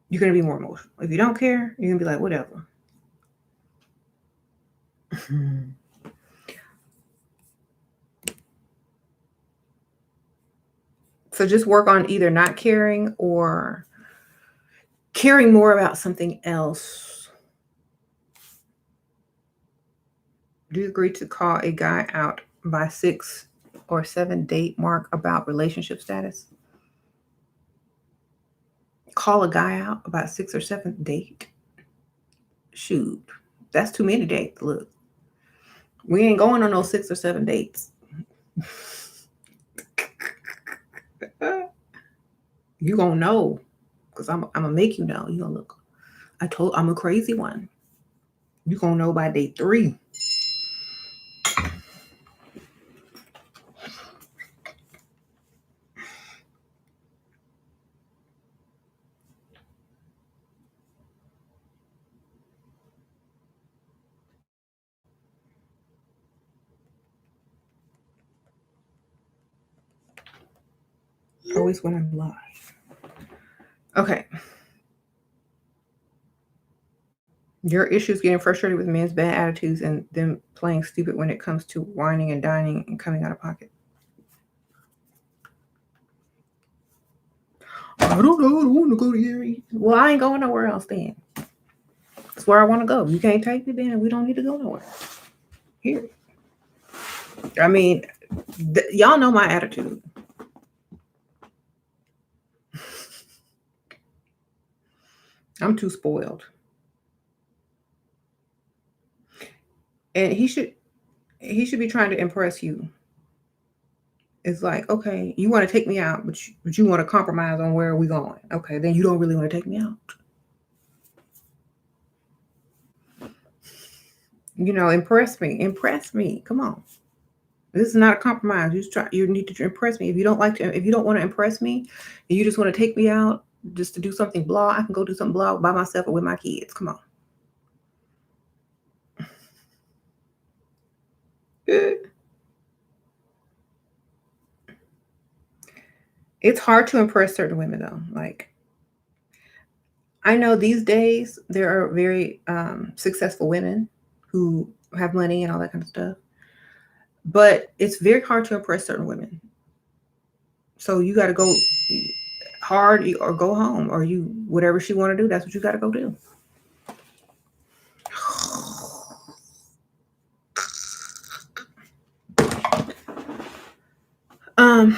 you're gonna be more emotional. If you don't care, you're gonna be like whatever. So just work on either not caring or caring more about something else. Do you agree to call a guy out by 6 or 7 date mark about relationship status? Call a guy out about 6 or 7 date? Shoot, that's too many dates. Look, we ain't going on those 6 or 7 dates. You gonna know because I'm gonna make you know. You gonna look. I'm a crazy one. You gonna know by day 3. Always when I'm live. Okay. Your issues getting frustrated with men's bad attitudes and them playing stupid when it comes to whining and dining and coming out of pocket. I don't know. I don't want to go to here. Well, I ain't going nowhere else then. That's where I want to go. You can't take me then. We don't need to go nowhere. Here. I mean, y'all know my attitude. I'm too spoiled. And he should be trying to impress you. It's like, okay, you want to take me out, but you want to compromise on where are we going. Okay, then you don't really want to take me out. Impress me. Impress me. Come on. This is not a compromise. You need to impress me. If you don't want to impress me, and you just want to take me out just to do something blah, I can go do something blah by myself or with my kids. Come on. It's hard to impress certain women though. Like I know these days there are very successful women who have money and all that kind of stuff, but it's very hard to impress certain women. So you got to go hard or go home, or you whatever she want to do. That's what you got to go do. Um,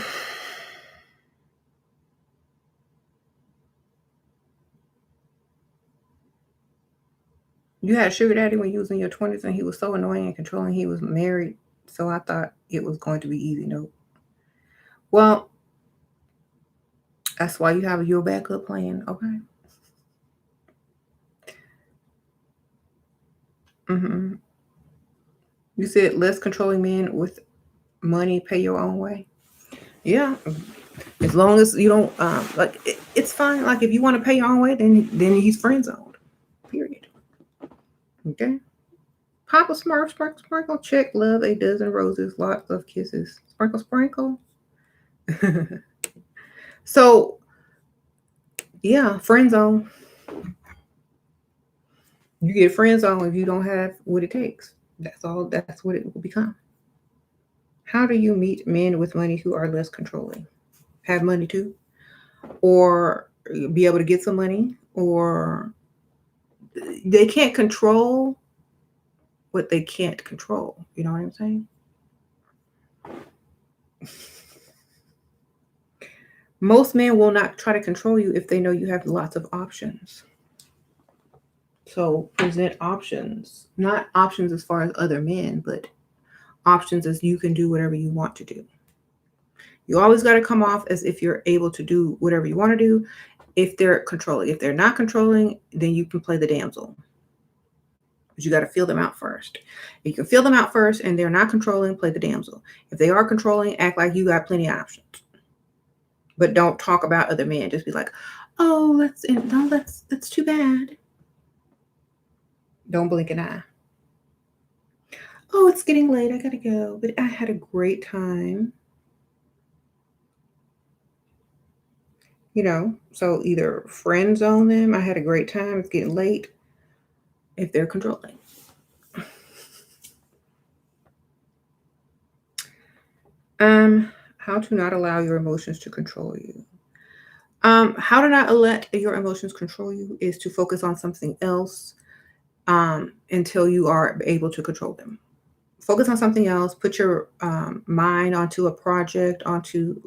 You had a sugar daddy when you was in your 20s and he was so annoying and controlling. He was married, so I thought it was going to be easy. No. Well, that's why you have your backup plan, okay? hmm You said less controlling men with money pay your own way. Yeah, as long as you don't like it's fine. Like if you want to pay your own way, then he's friend zoned. Period. Okay. Papa Smurf, sprinkle, sprinkle, check, love, a dozen roses, lots of kisses. Sprinkle, sprinkle. So, yeah, friend zone. You get friend zone if you don't have what it takes. That's all, that's what it will become. How do you meet men with money who are less controlling? Have money too? Or be able to get some money? Or they can't control what they can't control. You know what I'm saying? Most men will not try to control you if they know you have lots of options. So present options, not options as far as other men, but options as you can do whatever you want to do. You always got to come off as if you're able to do whatever you want to do if they're controlling. If they're not controlling, then you can play the damsel. But you got to feel them out first. If you can feel them out first and they're not controlling, play the damsel. If they are controlling, act like you got plenty of options. But don't talk about other men. Just be like, oh, that's too bad. Don't blink an eye. Oh, it's getting late. I gotta go. But I had a great time. So either friend zone them. I had a great time. It's getting late. If they're controlling. How to not allow your emotions to control you. How to not let your emotions control you is to focus on something else until you are able to control them. Focus on something else. Put your mind onto a project, onto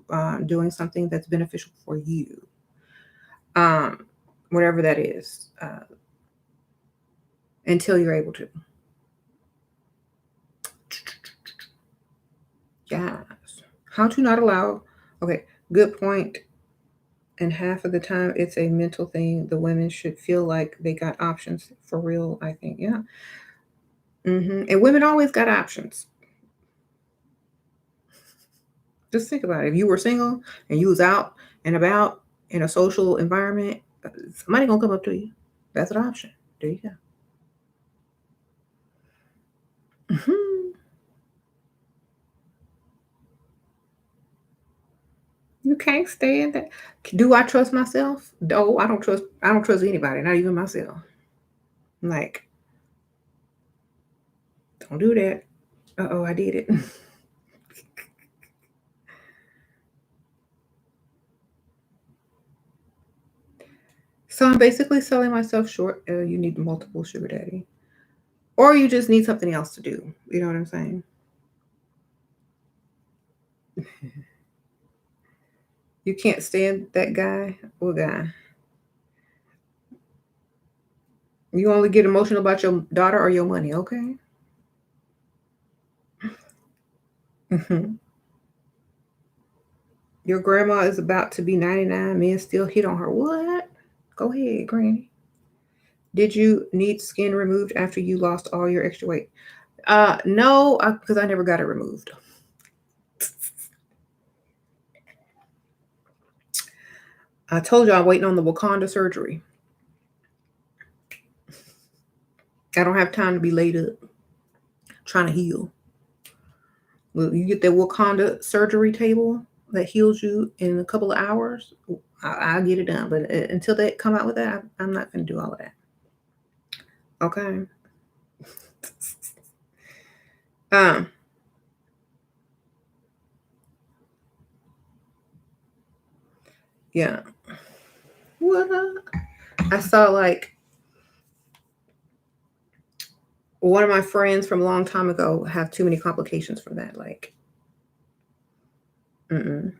doing something that's beneficial for you, um, whatever that is, until you're able to. Yes. How to not allow. Okay, good point. And half of the time, it's a mental thing. The women should feel like they got options for real. I think, yeah. And women always got options. Just think about it. If you were single and you was out and about in a social environment, somebody gonna come up to you. That's an option. There you go. Mhm. You can't stand that. Do I trust myself? No, I don't trust. I don't trust anybody, not even myself. Like, don't do that. Oh, I did it. So I'm basically selling myself short. You need multiple sugar daddy, or you just need something else to do. You know what I'm saying? You can't stand that guy or guy. You only get emotional about your daughter or your money, okay? Your grandma is about to be 99, men still hit on her. What? Go ahead, Granny. Did you need skin removed after you lost all your extra weight? No, because I never got it removed. I told you I'm waiting on the Wakanda surgery. I don't have time to be laid up trying to heal. Well, you get that Wakanda surgery table that heals you in a couple of hours. I'll get it done, but until they come out with that, I'm not going to do all of that. Okay. Um. Yeah. What? I saw like one of my friends from a long time ago have too many complications from that. Like, mm-mm.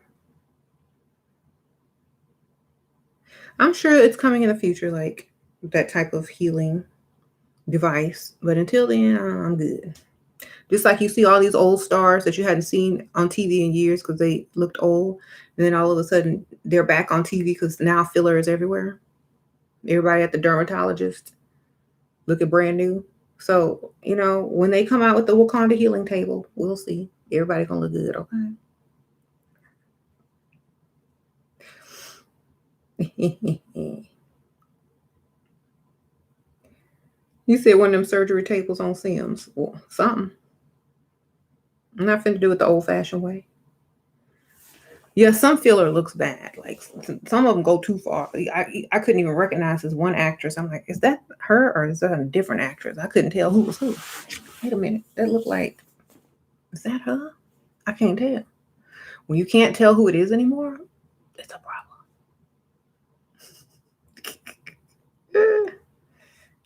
I'm sure it's coming in the future, like that type of healing. device. But until then, I'm good. Just like you see all these old stars that you hadn't seen on TV in years because they looked old, and then all of a sudden they're back on TV because now filler is everywhere. Everybody at the dermatologist looking brand new. So, when they come out with the Wakanda healing table, we'll see. Everybody gonna look good, okay? You said one of them surgery tables on Sims. Well, something. I'm not finna do it the old fashioned way. Yeah, some filler looks bad. Like some of them go too far. I couldn't even recognize this one actress. I'm like, is that her or is that a different actress? I couldn't tell who was who. Wait a minute, that looked like, is that her? I can't tell. When you can't tell who it is anymore, it's a problem.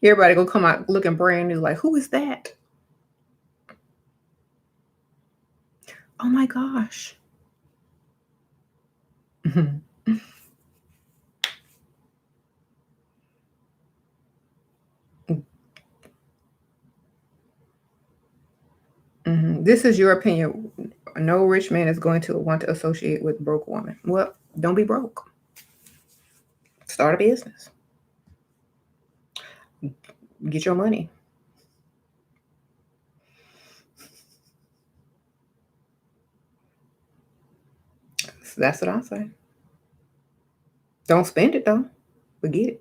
Everybody gonna come out looking brand new. Like, who is that? Oh my gosh. This is your opinion. No rich man is going to want to associate with broke woman. Well, don't be broke. Start a business. Get your money. That's what I say. Don't spend it though. Forget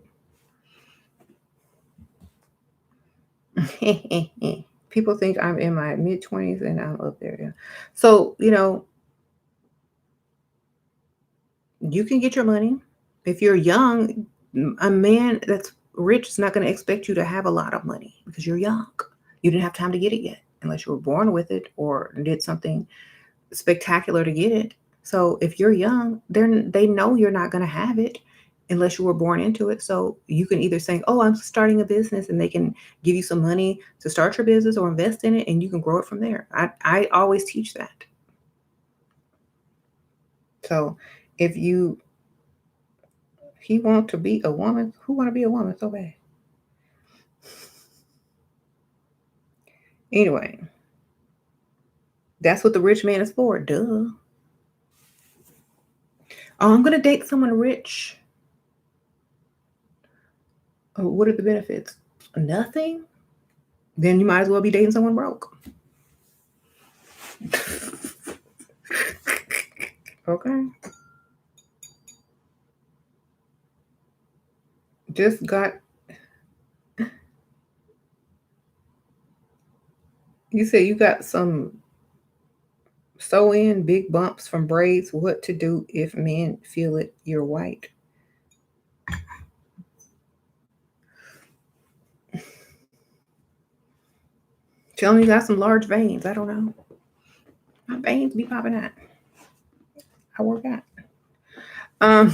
it. People think I'm in my mid-20s and I'm up there. Yeah. So, you can get your money. If you're young, a man that's rich is not going to expect you to have a lot of money because you're young. You didn't have time to get it yet unless you were born with it or did something spectacular to get it. So if you're young, they know you're not going to have it unless you were born into it. So you can either say, "Oh, I'm starting a business," and they can give you some money to start your business or invest in it, and you can grow it from there. I always teach that. So if he want to be a woman, who want to be a woman so bad? Anyway, that's what the rich man is for. Duh. Oh, I'm gonna date someone rich. Oh, what are the benefits? Nothing. Then you might as well be dating someone broke. Okay. Just got, you said you got some sew in big bumps from braids. What to do if men feel it? You're white. Tell me you got some large veins. I don't know. My veins be popping out. I work out. Um,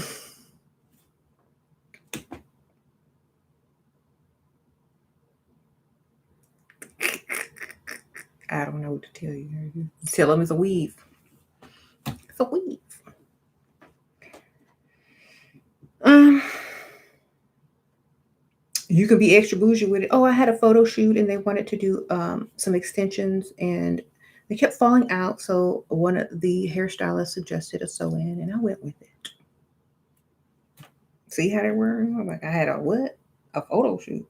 I don't know what to tell you. Tell them it's a weave. It's a weave. Um, you can be extra bougie with it. Oh, I had a photo shoot and they wanted to do some extensions and they kept falling out. So one of the hairstylists suggested a sew in and I went with it. See how they were? I'm like, I had a what? A photo shoot.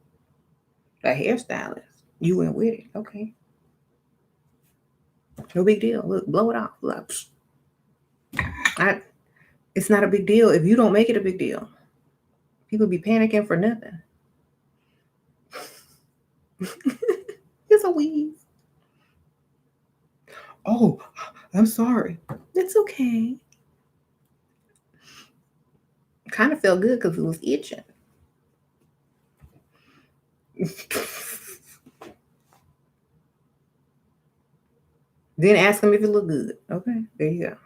A hairstylist. You went with it. Okay. No big deal. Look, blow it off. Look, it's not a big deal if you don't make it a big deal. People be panicking for nothing. It's a weave. Oh, I'm sorry. It's okay. Kind of felt good because it was itching. Then ask them if it looked good. Okay, there you go.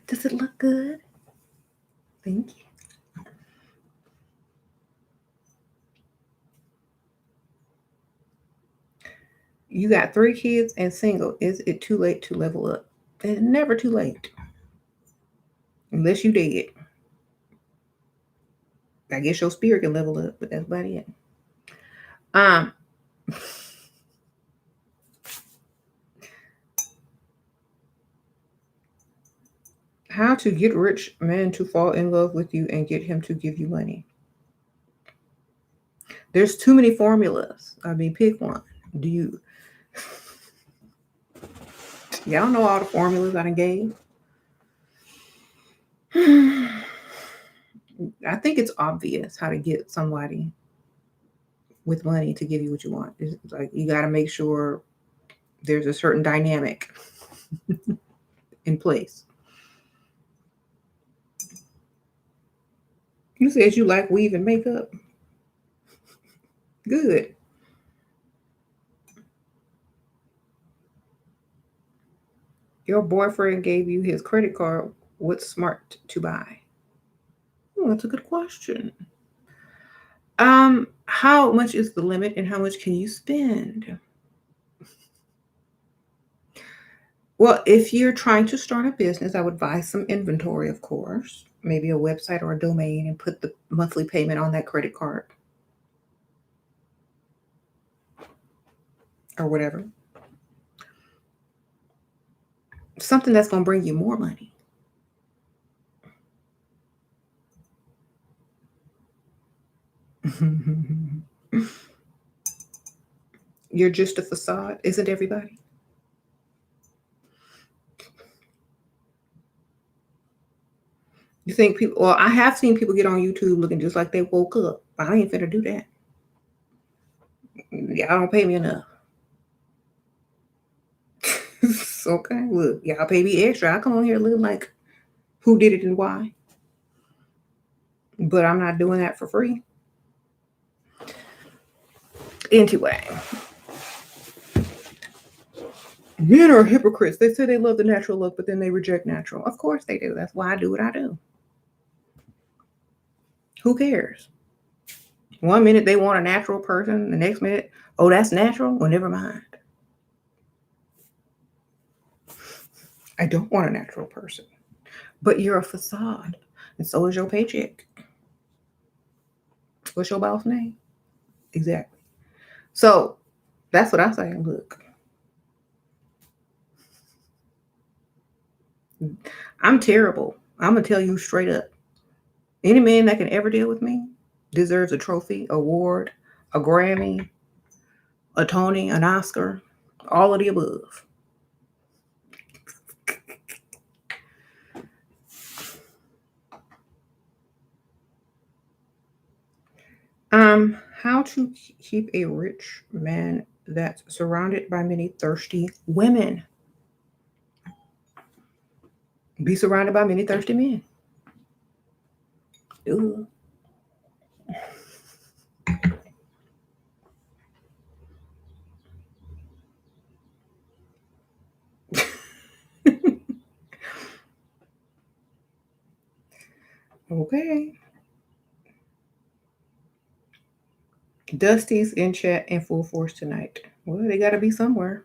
Does it look good? Thank you. You got 3 kids and single. Is it too late to level up? It's never too late. Unless you dead. I guess your spirit can level up, but that's about it. Um, how to get rich man to fall in love with you and get him to give you money. There's too many formulas. I mean, pick one. Do you? Y'all know all the formulas I done gave. I think it's obvious how to get somebody with money to give you what you want. It's like you got to make sure there's a certain dynamic in place. You said you like weave and makeup. Good. Your boyfriend gave you his credit card. What's smart to buy? Oh, that's a good question. How much is the limit and how much can you spend? Well, if you're trying to start a business, I would buy some inventory, of course, maybe a website or a domain, and put the monthly payment on that credit card or whatever. Something that's going to bring you more money. You're just a facade, isn't everybody? You think people, well, I have seen people get on YouTube looking just like they woke up. I ain't finna do that. Y'all don't pay me enough. Okay, look, y'all pay me extra. I come on here looking like who did it and why. But I'm not doing that for free. Anyway, men are hypocrites. They say they love the natural look, but then they reject natural. Of course they do. That's why I do what I do. Who cares? One minute they want a natural person, the next minute, oh, that's natural? Well, never mind. I don't want a natural person. But you're a facade, and so is your paycheck. What's your boss name? Exactly. So that's what I say. Look, I'm terrible. I'm going to tell you straight up. Any man that can ever deal with me deserves a trophy, award, a Grammy, a Tony, an Oscar, all of the above. How to keep a rich man that's surrounded by many thirsty women. Be surrounded by many thirsty men. Ooh. Okay. Dusty's in chat in full force tonight. Well, they got to be somewhere.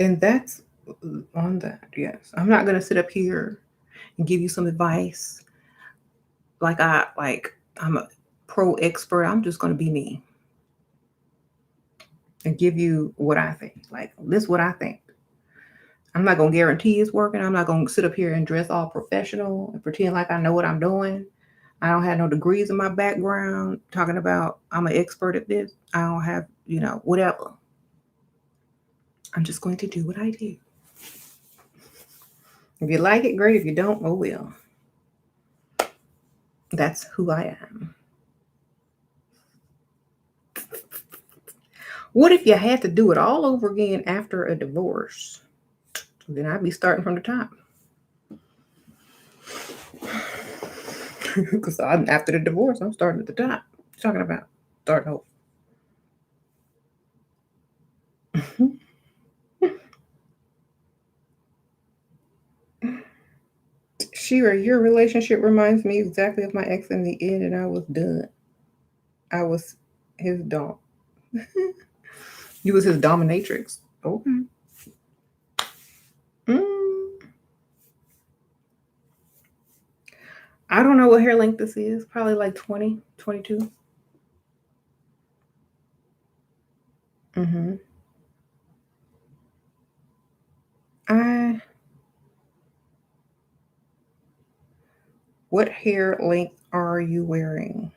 And that's on that. Yes. I'm not going to sit up here and give you some advice like I'm a pro expert. I'm just going to be me and give you what I think. Like, this is what I think. I'm not going to guarantee it's working. I'm not going to sit up here and dress all professional and pretend like I know what I'm doing. I don't have no degrees in my background talking about I'm an expert at this. I don't have, whatever. I'm just going to do what I do. If you like it, great. If you don't, oh well. That's who I am. What if you had to do it all over again after a divorce? Then I'd be starting from the top. Because after the divorce, I'm starting at the top. What you talking about? Starting over. Shira, your relationship reminds me exactly of my ex in the end, and I was done. I was his dom. You was his dominatrix. Okay. Mm. I don't know what hair length this is. Probably like 20, 22. Mm-hmm. I What hair length are you wearing?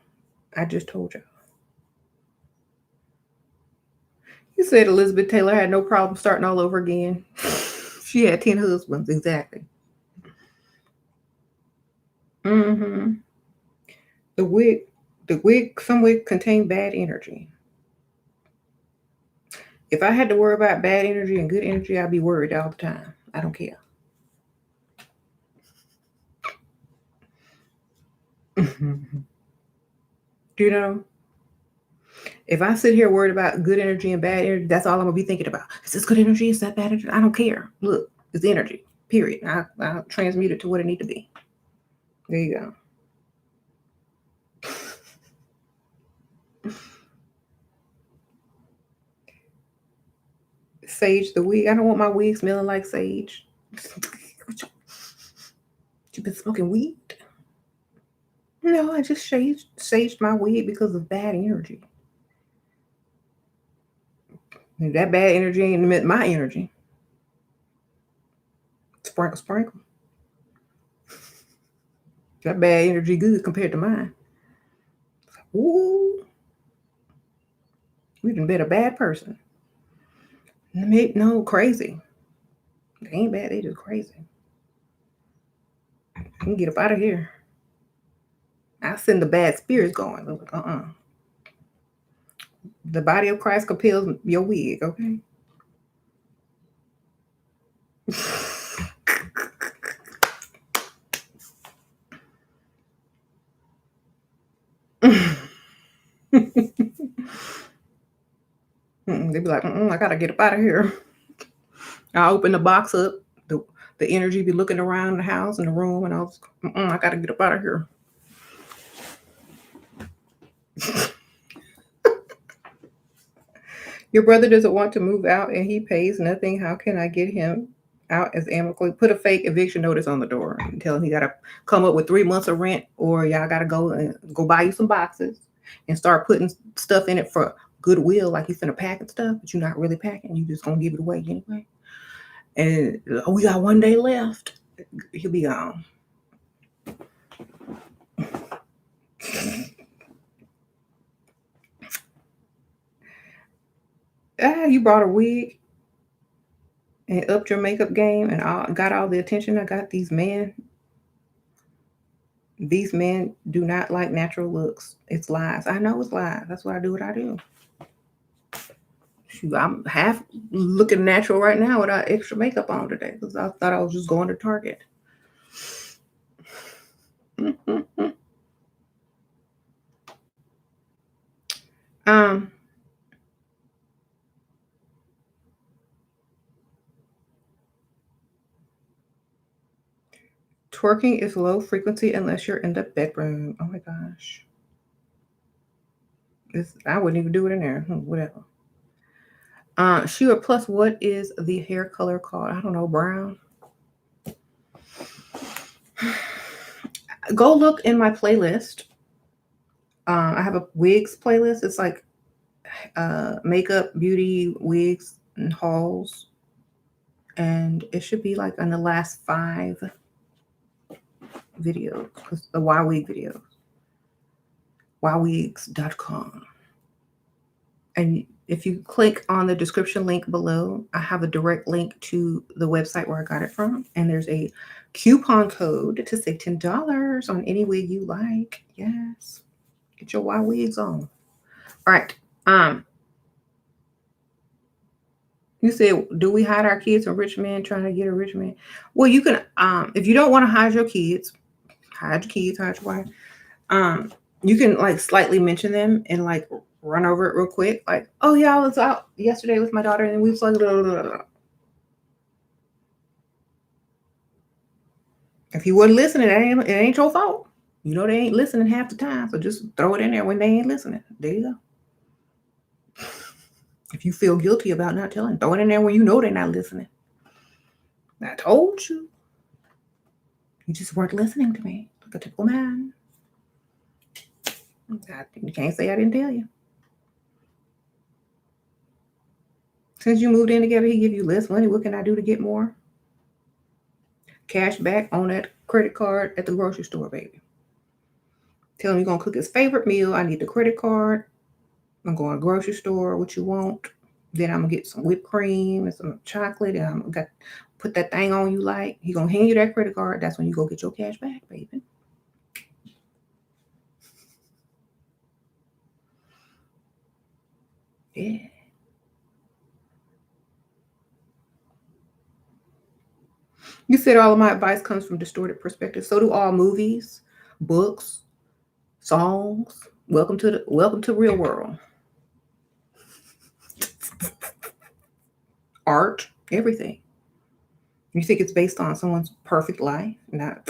I just told you. You said Elizabeth Taylor had no problem starting all over again. She had 10 husbands, exactly. Mm-hmm. The wig, some wig contain bad energy. If I had to worry about bad energy and good energy, I'd be worried all the time. I don't care. You know, if I sit here worried about good energy and bad energy, that's all I'm gonna be thinking about. Is this good energy? Is that bad energy? I don't care. Look, it's energy. Period. I'll transmute it to what it need to be. There you go. Sage the wig. I don't want my wig smelling like sage. You been smoking weed? No, I just saged my wig because of bad energy. And that bad energy ain't meant my energy. Sprinkle, sprinkle. That bad energy good compared to mine. Ooh, we done bet a bad person. No, crazy. They ain't bad, they just crazy. I can get up out of here. I send the bad spirits going. The body of Christ compels your wig, okay? They be like, I gotta get up out of here. I open the box up. The, the energy be looking around the house and the room, and I gotta get up out of here. Your brother doesn't want to move out and he pays nothing. How can I get him out as amicably? Put a fake eviction notice on the door and tell him he got to come up with 3 months of rent, or y'all got to go buy you some boxes and start putting stuff in it for goodwill, like he's finna pack and stuff, but you're not really packing. You just gonna give it away anyway. And we got 1 day left. He'll be gone. You brought a wig and upped your makeup game and got all the attention. I got these men. These men do not like natural looks. It's lies. I know it's lies. That's why I do what I do. Shoot, I'm half looking natural right now without extra makeup on today because I thought I was just going to Target. um, Twerking is low frequency unless you're in the bedroom. Oh my gosh. I wouldn't even do it in there. Whatever. Sheila, plus what is the hair color called? I don't know, brown. Go look in my playlist. I have a wigs playlist. It's like makeup, beauty, wigs, and hauls. And it should be like on the last 5 videos, the Y Wig videos. YWigs.com. And if you click on the description link below, I have a direct link to the website where I got it from. And there's a coupon code to save $10 on any wig you like. Yes. Get your Y Wigs on. All right. You said, do we hide our kids from rich men trying to get a rich man? Well, you can, if you don't want to hide your kids, hide your wife. You can like slightly mention them and like run over it real quick. Like, oh yeah, I was out yesterday with my daughter and we was like, blah, blah, blah. If he wasn't listening, it ain't your fault. You know they ain't listening half the time, so just throw it in there when they ain't listening. There you go. If you feel guilty about not telling, throw it in there when you know they're not listening. I told you. You just weren't listening to me. Like a typical man. You can't say I didn't tell you. Since you moved in together, he give you less money. What can I do to get more? Cash back on that credit card at the grocery store, baby. Tell him you're going to cook his favorite meal. I need the credit card. I'm going to the grocery store. What you want? Then I'm going to get some whipped cream and some chocolate. And I'm going to put that thing on you like. He going to hand you that credit card. That's when you go get your cash back, baby. Yeah. You said all of my advice comes from distorted perspective. So do all movies, books, songs. Welcome to real world. Art, everything. You think it's based on someone's perfect life? Not.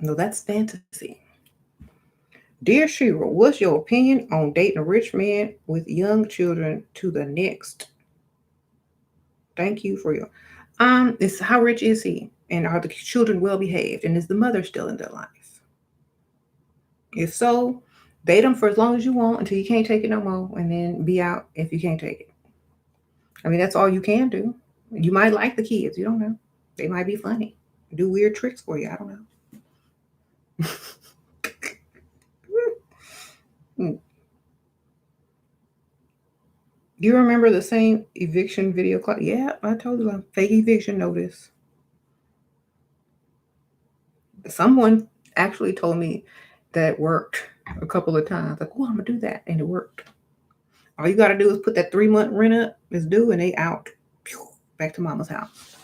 No, that's fantasy. Dear Shira, what's your opinion on dating a rich man with young children to the next? Thank you for your. It's how rich is he, and are the children well behaved, and is the mother still in their life? If so, date them for as long as you want until you can't take it no more, and then be out if you can't take it. I mean, that's all you can do. You might like the kids. You don't know. They might be funny, do weird tricks for you. I don't know. You remember the same eviction video? Yeah, I told you, fake eviction notice. Someone actually told me that it worked a couple of times. Like, oh, I'm gonna do that, and it worked. All you gotta do is put that 3-month rent up. It's due, and they out. Back to mama's house.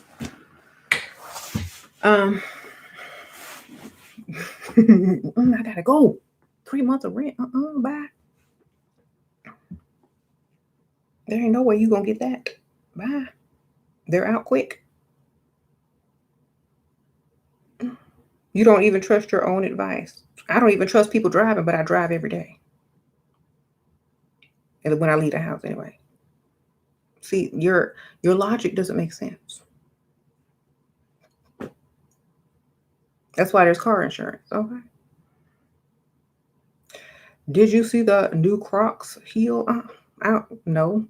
I gotta go. 3 months of rent. Bye. There ain't no way you gonna get that. Bye. They're out quick. You don't even trust your own advice. I don't even trust people driving, but I drive every day. And when I leave the house anyway. See, your logic doesn't make sense. That's why there's car insurance. Okay. Did you see the new Crocs heel? I don't know.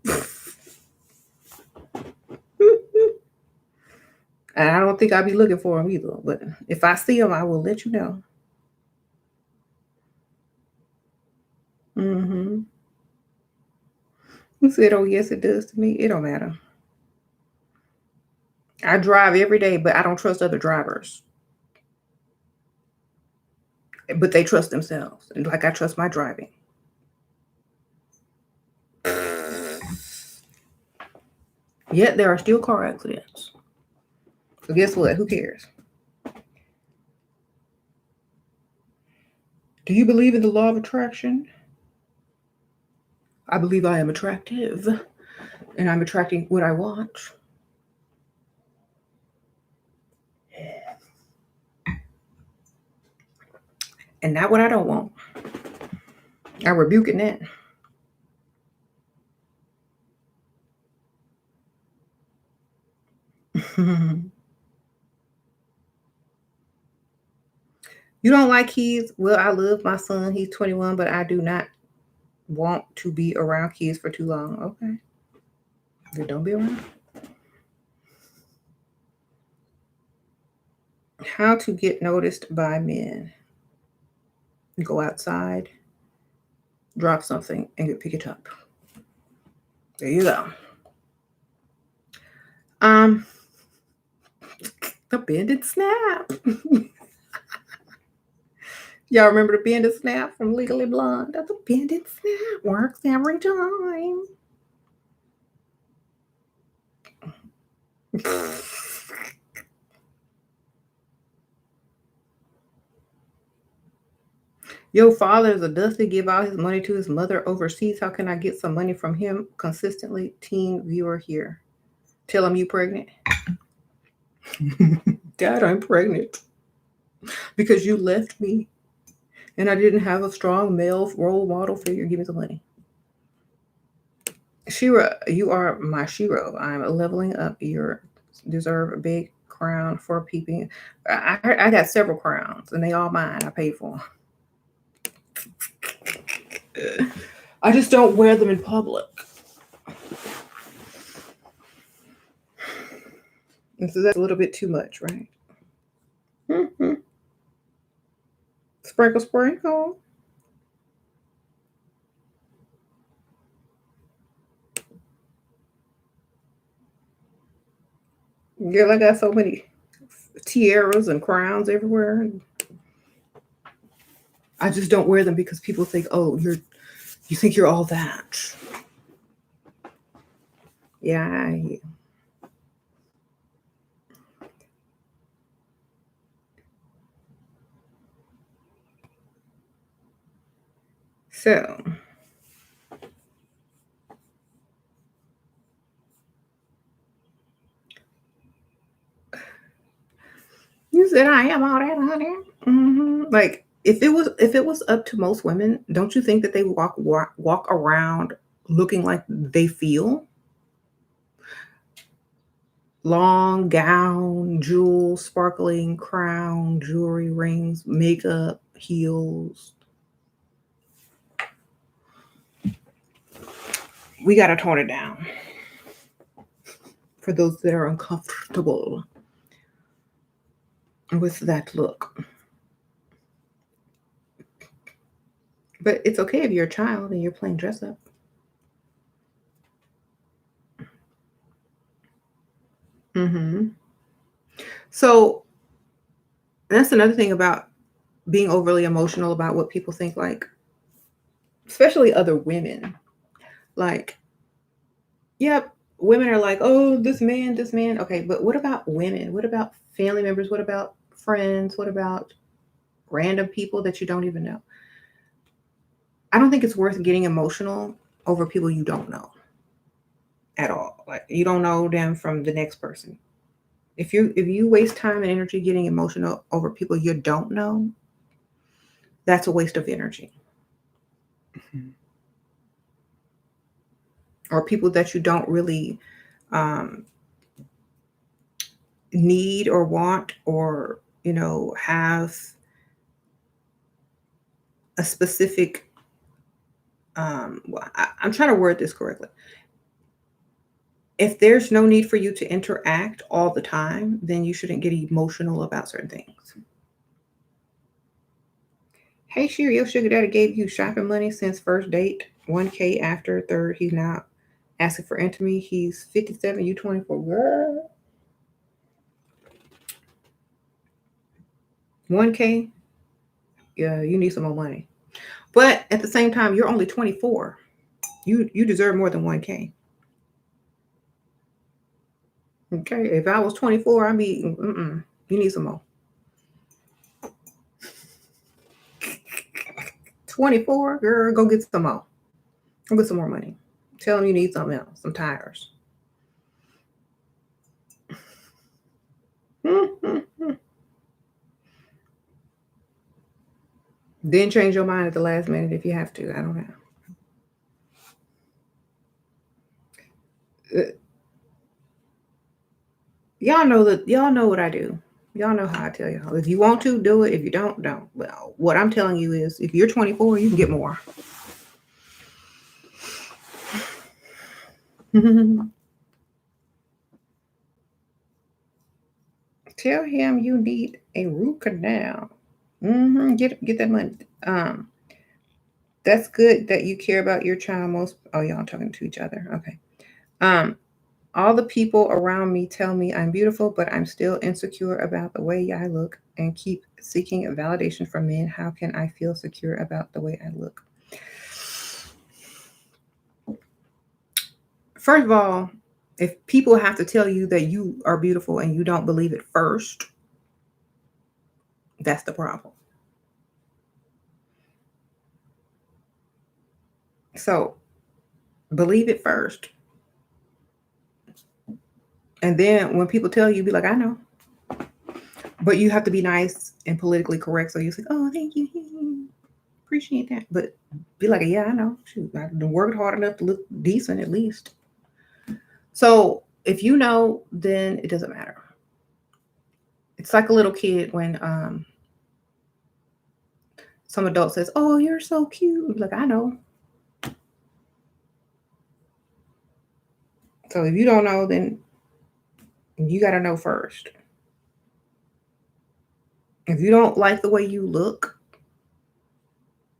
And I don't think I'll be looking for them either. But if I see them, I will let you know. Mm-hmm. Who said, oh, yes, it does to me? It don't matter. I drive every day, but I don't trust other drivers. But they trust themselves. Like I trust my driving. Yet there are still car accidents. So guess what? Who cares? Do you believe in the law of attraction? I believe I am attractive. And I'm attracting what I want. And not what I don't want. I rebuke it that. You don't like kids? Well, I love my son. He's 21, but I do not want to be around kids for too long. Okay. Then don't be around. How to get noticed by men. Go outside, drop something, and pick it up. There you go. The bend and snap. Y'all remember the bend and snap from Legally Blonde? That's a bend and snap. Works every time. Your father is a dusty, give out his money to his mother overseas. How can I get some money from him consistently? Teen viewer here. Tell him you pregnant. Dad, I'm pregnant. Because you left me and I didn't have a strong male role model figure. Give me the money. Shira, you are my Shiro. I'm leveling up. You deserve a big crown for peeping. I got several crowns, and they all mine. I paid for them. I just don't wear them in public. And so that's a little bit too much, right? Mm-hmm. Sprinkle, sprinkle. Girl, I got so many tiaras and crowns everywhere. I just don't wear them because people think, oh, you think you're all that. Yeah. So you said I am all that, honey. Mm-hmm. Like if it was up to most women, don't you think that they walk around looking like they feel? Long gown, jewels, sparkling crown, jewelry, rings, makeup, heels. We got to tone it down for those that are uncomfortable with that look. But it's okay if you're a child and you're playing dress up. Mm-hmm. So that's another thing about being overly emotional about what people think, like, especially other women. Like, yep, women are like, oh, this man, this man. Okay, but what about women? What about family members? What about friends? What about random people that you don't even know? I don't think it's worth getting emotional over people you don't know at all. Like you don't know them from the next person. If you waste time and energy getting emotional over people you don't know, that's a waste of energy. Or people that you don't really um, need or want, or have a specific. Well, I'm trying to word this correctly. If there's no need for you to interact all the time, then you shouldn't get emotional about certain things. Hey, Sherry, your sugar daddy gave you shopping money since first date. 1K after third. He's now asking for intimacy. He's 57. You 24. Girl. 1K. Yeah, you need some more money. But at the same time, you're only 24. You deserve more than 1K. Okay. If I was 24, I'd be. You need some more. 24, girl, go get some more. Go get some more money. Tell them you need something else, some tires. Then change your mind at the last minute if you have to. I don't know. Y'all know what I do. Y'all know how I tell y'all. If you want to, do it. If you don't, don't. Well, what I'm telling you is if you're 24, you can get more. Tell him you need a root canal. Get that money. That's good that you care about your child most. Oh, y'all talking to each other. Okay. All the people around me tell me I'm beautiful, but I'm still insecure about the way I look and keep seeking validation from men. How can I feel secure about the way I look? First of all, if people have to tell you that you are beautiful and you don't believe it first, that's the problem. So believe it first. And then when people tell you, be like, I know. But you have to be nice and politically correct. So you say, oh, thank you. Appreciate that. But be like, yeah, I know. Shoot, I've worked hard enough to look decent at least. So if you know, then it doesn't matter. It's like a little kid when some adult says, "Oh, you're so cute." Like, I know. So if you don't know, then you got to know first. If you don't like the way you look,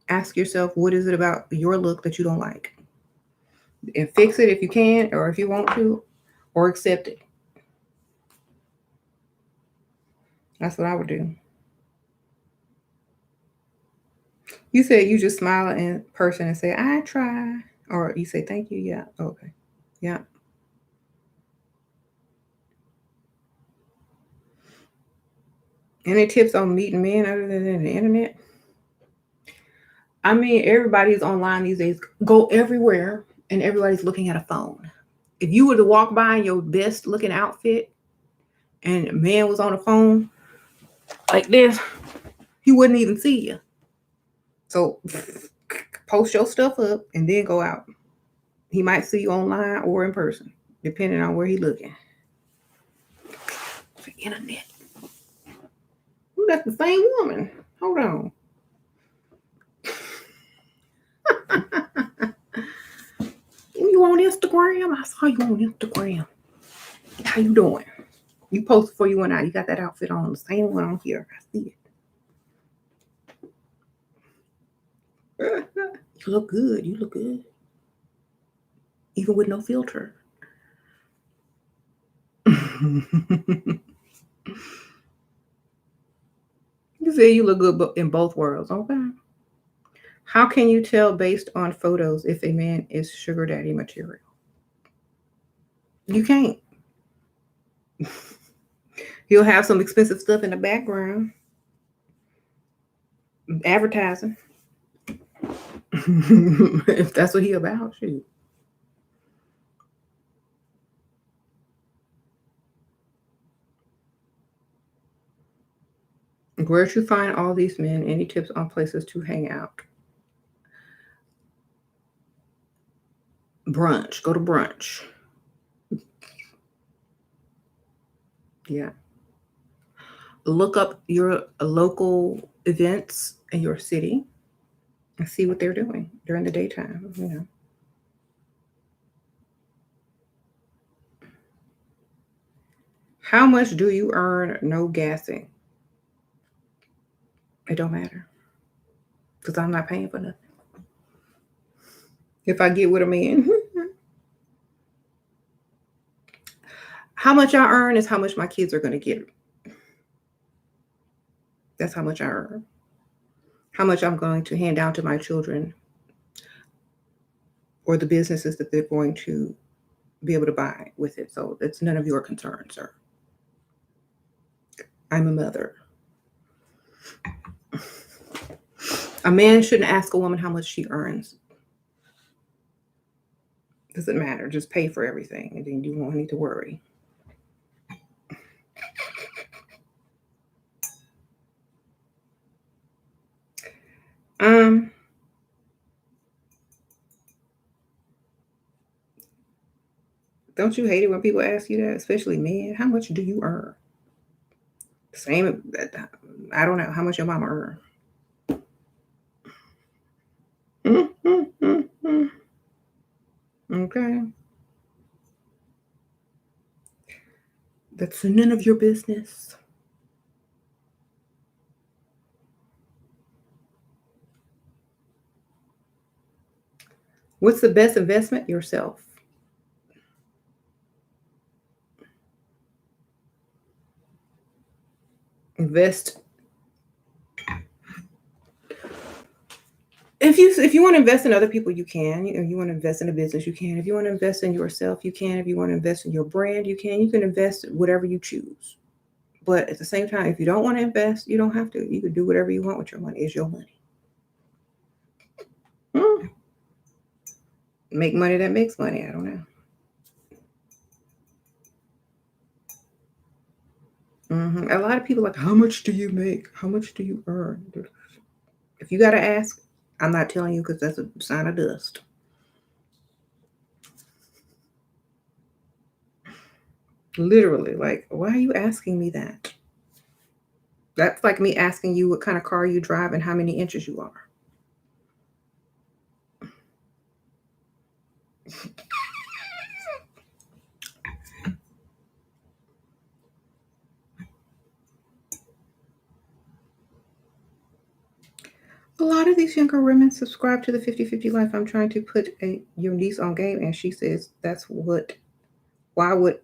ask yourself, what is it about your look that you don't like? And fix it if you can, or if you want to, or accept it. That's what I would do. You said you just smile in person and say, "I try," or you say, "Thank you." Yeah. Okay. Yeah. Any tips on meeting men other than the internet? I mean, everybody's online these days. Go everywhere, and everybody's looking at a phone. If you were to walk by in your best looking outfit, and a man was on a phone like this, he wouldn't even see you. So post your stuff up and then go out. He might see you online or in person, depending on where he's looking. The internet. Ooh, that's the same woman. Hold on. You on Instagram? I saw you on Instagram. How you doing? You posted before you went out. You got that outfit on, the same one on here. I see it. You look good. You look good. Even with no filter. You say you look good in both worlds. Okay. How can you tell based on photos if a man is sugar daddy material? You can't. He'll have some expensive stuff in the background, advertising. If that's what he about, shoot. Where'd you find all these men? Any tips on places to hang out? Brunch. Go to brunch. Yeah. Look up your local events in your city and see what they're doing during the daytime. You know. How much do you earn? No gassing. It don't matter because I'm not paying for nothing. If I get with a man, how much I earn is how much my kids are going to get. That's how much I earn. How much I'm going to hand down to my children or the businesses that they're going to be able to buy with it. So it's none of your concern, sir. I'm a mother. A man shouldn't ask a woman how much she earns. Doesn't matter. Just pay for everything, and then you won't need to worry. Um, don't you hate it when people ask you that, especially men? How much do you earn? Same. I don't know how much your mama earn. Okay, that's none of your business. What's the best investment? Yourself. Invest. If you want to invest in other people, you can. You want to invest in a business, you can. If you want to invest in yourself, you can. If you want to invest in your brand, you can. You can invest whatever you choose. But at the same time, if you don't want to invest, you don't have to. You can do whatever you want with your money. It's your money. Hmm. Make money that makes money. I don't know. A lot of people are like, how much do you make? How much do you earn? If you got to ask, I'm not telling you because that's a sign of dust. Literally, like, why are you asking me that? That's like me asking you what kind of car you drive and how many inches you are. A lot of these younger women subscribe to the 50-50 life. I'm trying to put your niece on game, and she says that's what. Why would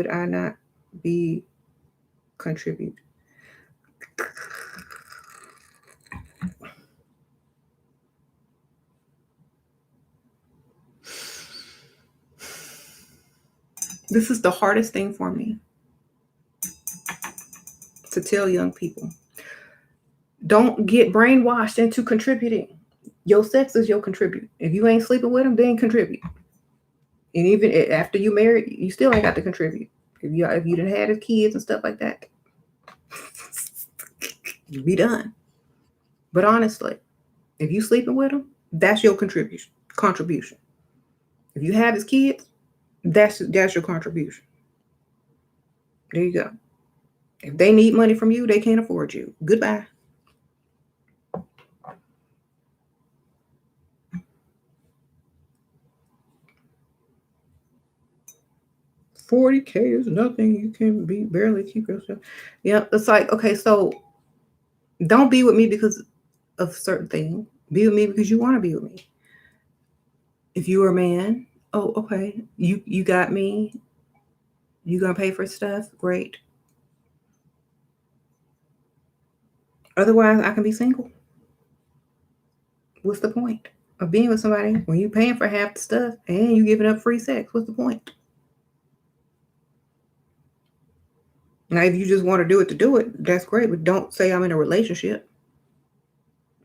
I not be contribute? This is the hardest thing for me to tell young people. Don't get brainwashed into contributing. Your sex is your contribute. If you ain't sleeping with them, then contribute. And even after you married, you still ain't got to contribute. If you done had kids and stuff like that, you be done. But honestly, if you sleeping with them, that's your contribution. If you have his kids, that's your contribution. There you go. If they need money from you, they can't afford you. Goodbye. $40K is nothing. You can barely keep yourself. Yeah, it's like, okay, so don't be with me because of certain things. Be with me because you want to be with me. If you are a man, oh, okay, you got me. You gonna pay for stuff? Great. Otherwise, I can be single. What's the point of being with somebody when you paying for half the stuff and you giving up free sex? What's the point? Now, if you just want to do it, that's great. But don't say I'm in a relationship,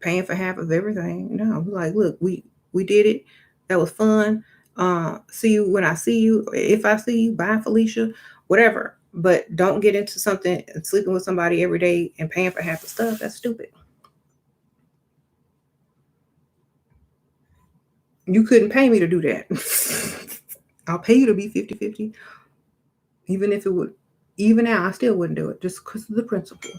paying for half of everything. No, like, look, we did it. That was fun. See you when I see you. If I see you, bye, Felicia. Whatever. But don't get into something and sleeping with somebody every day and paying for half the stuff. That's stupid. You couldn't pay me to do that. I'll pay you to be 50-50. Even if it would, even now, I still wouldn't do it just because of the principle.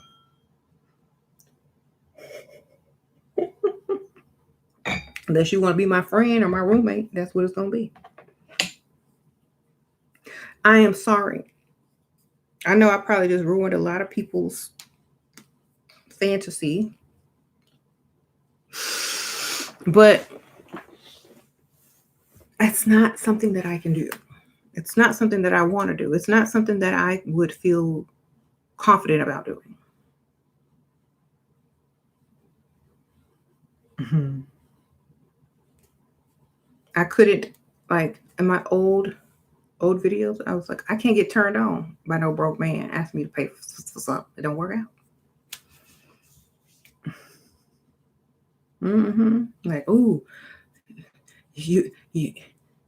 Unless you want to be my friend or my roommate, that's what it's going to be. I am sorry. I know I probably just ruined a lot of people's fantasy, but it's not something that I can do. It's not something that I want to do. It's not something that I would feel confident about doing. Mm-hmm. I couldn't, like, in my old videos, I was like, I can't get turned on by no broke man asking me to pay for something. It don't work out. Mm-hmm. Like, ooh, you you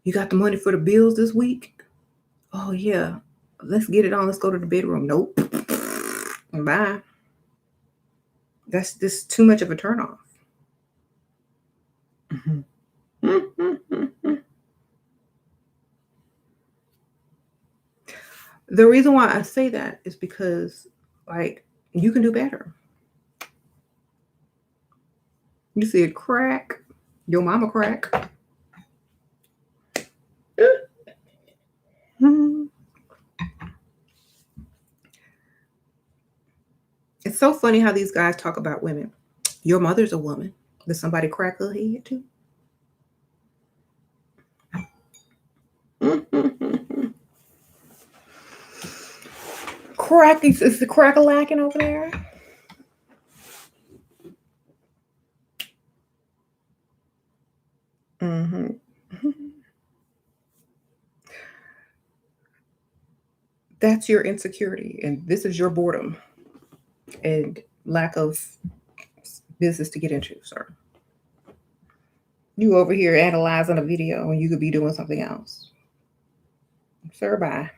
you got the money for the bills this week? Oh yeah, let's get it on. Let's go to the bedroom. Nope. Bye. That's just too much of a turnoff. Mm-hmm. The reason why I say that is because, like, you can do better. You see a crack, your mama crack. It's so funny how these guys talk about women. Your mother's a woman. Did somebody crack her head too? Crack is the crack a lacking over there? Mm-hmm. That's your insecurity, and this is your boredom and lack of business to get into, sir. You over here analyzing a video when you could be doing something else. Sir, bye.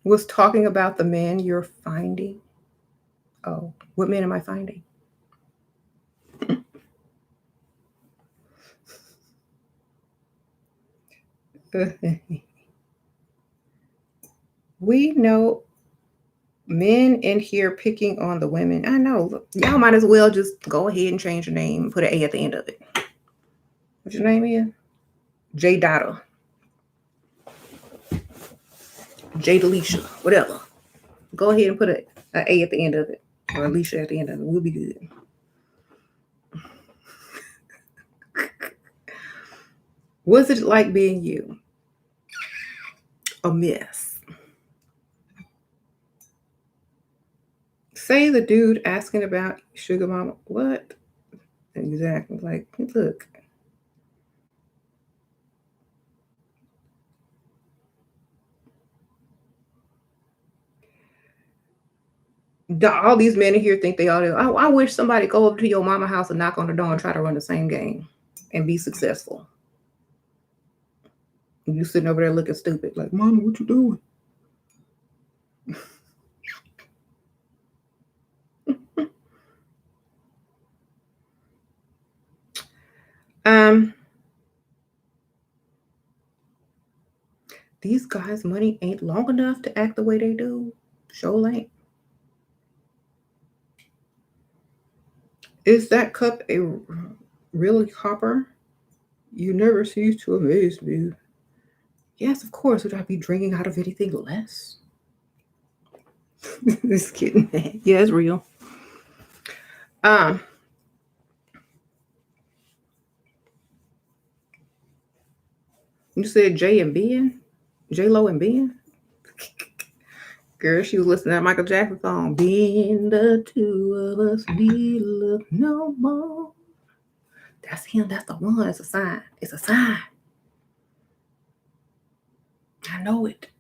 Was talking about the men you're finding. Oh, what men am I finding? We know men in here picking on the women. I know. Look, y'all might as well just go ahead and change your name and put an A at the end of it. What's your name is? J Dada. J Delisha. Whatever. Go ahead and put an A at the end of it. Or Alicia at the end of it. We'll be good. What's it like being you? A mess. Say the dude asking about sugar mama. What? Exactly. Like, look. All these men in here think they all do. I wish somebody go over to your mama house and knock on the door and try to run the same game and be successful. And you sitting over there looking stupid, like, Mama, what you doing? These guys' money ain't long enough to act the way they do. Sure ain't. Is that cup a really copper? You never cease to amaze me. Yes, of course. Would I be drinking out of anything less? Just kidding. Yeah, it's real. You said J and Ben? J Lo and Ben? Girl, she was listening to that Michael Jackson song. Being the two of us, we look no more. That's him. That's the one. It's a sign. It's a sign. I know it.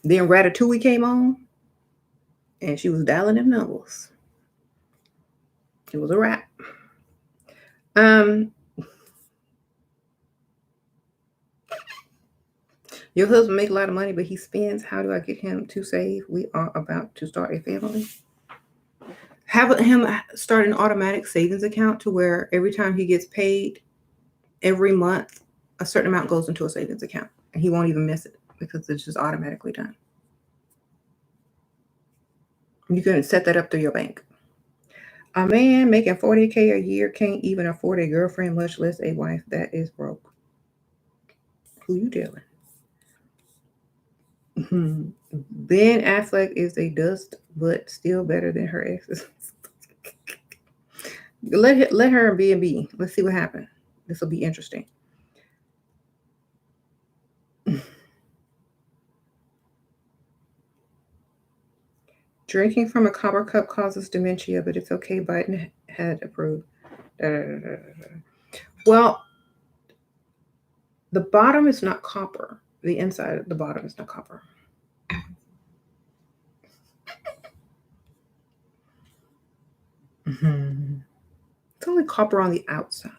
Then Ratatouille came on, and she was dialing them numbers. It was a wrap. Your husband make a lot of money, but he spends. How do I get him to save? We are about to start a family. Have him start an automatic savings account to where every time he gets paid every month, a certain amount goes into a savings account, and he won't even miss it because it's just automatically done. You can set that up through your bank. A man making $40K a year can't even afford a girlfriend, much less a wife. That is broke. Who you telling? Ben Affleck is a dust, but still better than her exes. Let her be and be. Let's see what happens. This will be interesting. Drinking from a copper cup causes dementia, but it's okay. Biden had approved. Well, the bottom is not copper. The inside of the bottom is not copper. It's only copper on the outside.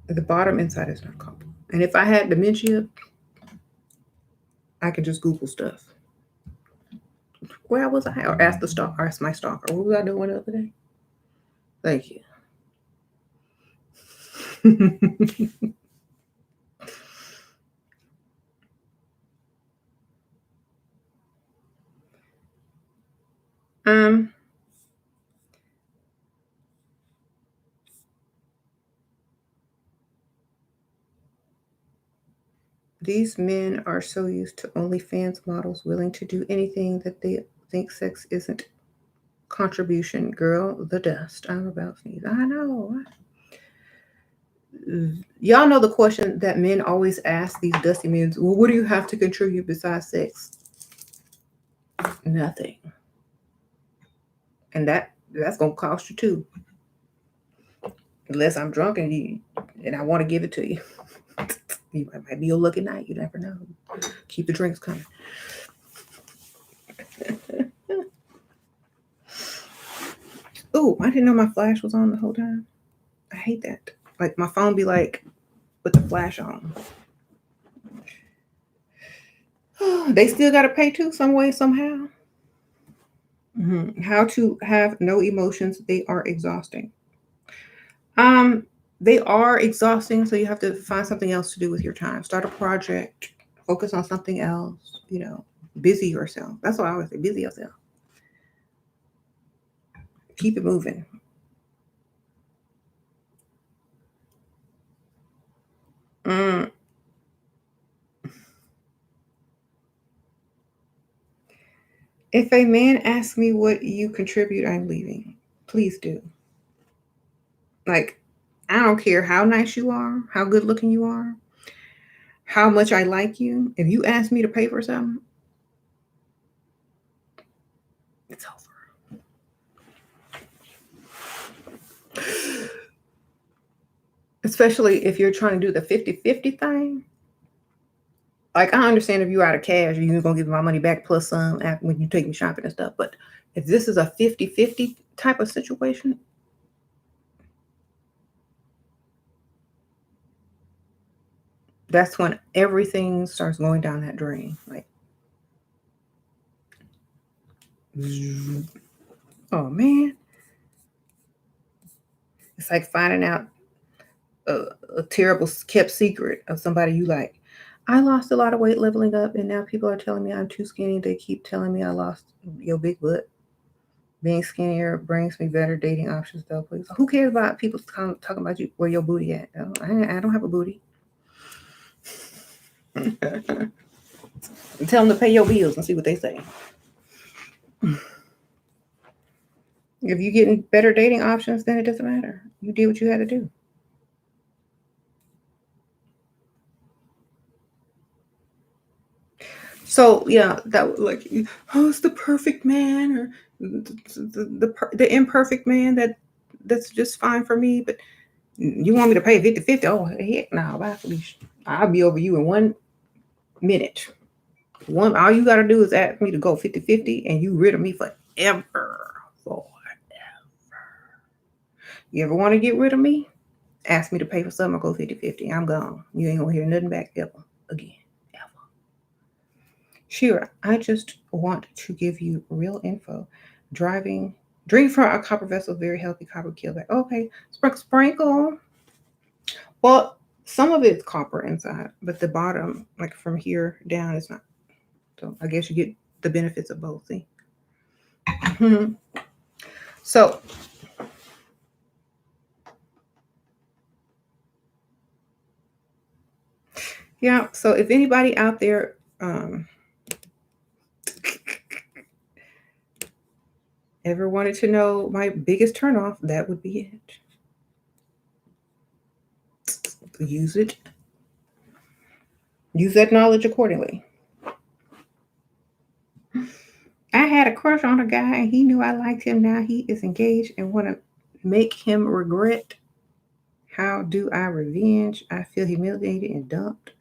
The bottom inside is not copper. And if I had dementia, I could just Google stuff. Where was I? Or ask the stalker, ask my stalker. What was I doing the other day? Thank you. These men are so used to OnlyFans models willing to do anything that they think sex isn't contribution. Girl, the dust. I'm about to sneeze. I know. Y'all know the question that men always ask these dusty men. Well, what do you have to contribute besides sex? Nothing. And that's gonna cost you too. Unless I'm drunk and I want to give it to you. It might be your lucky night. You never know. Keep the drinks coming. Oh, I didn't know my flash was on the whole time. I hate that. Like my phone be like with the flash on. They still gotta pay too, some way, somehow. How to have no emotions. They are exhausting. Um, they are exhausting, so you have to find something else to do with your time. Start a project, focus on something else, busy yourself. That's what I always say, busy yourself. Keep it moving. Mm. If a man asks me what you contribute, I'm leaving. Please do. Like, I don't care how nice you are, how good looking you are, how much I like you. If you ask me to pay for something, it's over. Especially if you're trying to do the 50-50 thing. Like, I understand if you're out of cash, you're going to give me my money back plus some after when you take me shopping and stuff. But if this is a 50-50 type of situation, that's when everything starts going down that drain. Like, oh man, it's like finding out a, a terrible kept secret of somebody you like. I lost a lot of weight leveling up, and now people are telling me I'm too skinny. They keep telling me I lost your big butt. Being skinnier brings me better dating options, though. Please, who cares about people talking about you where your booty at? Oh, I don't have a booty. Tell them to pay your bills and see what they say. If you're getting better dating options, then it doesn't matter. You did what you had to do. So yeah, that like, oh, it's the perfect man or the imperfect man that's just fine for me. But you want me to pay 50-50? Oh heck no, bye Felicia. I'll be over you in 1 minute. All you gotta do is ask me to go 50-50 and you rid of me forever. Forever. You ever want to get rid of me? Ask me to pay for something, I'll go 50-50. I'm gone. You ain't gonna hear nothing back ever again. Shira, I just want to give you real info. Driving, drink from a copper vessel, very healthy copper keelback. Okay, sprinkle, sprinkle. Well, some of it's copper inside, but the bottom, like from here down, is not. So I guess you get the benefits of both. See. So yeah. So if anybody out there ever wanted to know my biggest turnoff, that would be it. Use it. Use that knowledge accordingly. I had a crush on a guy and he knew I liked him. Now he is engaged and want to make him regret. How do I revenge? I feel humiliated and dumped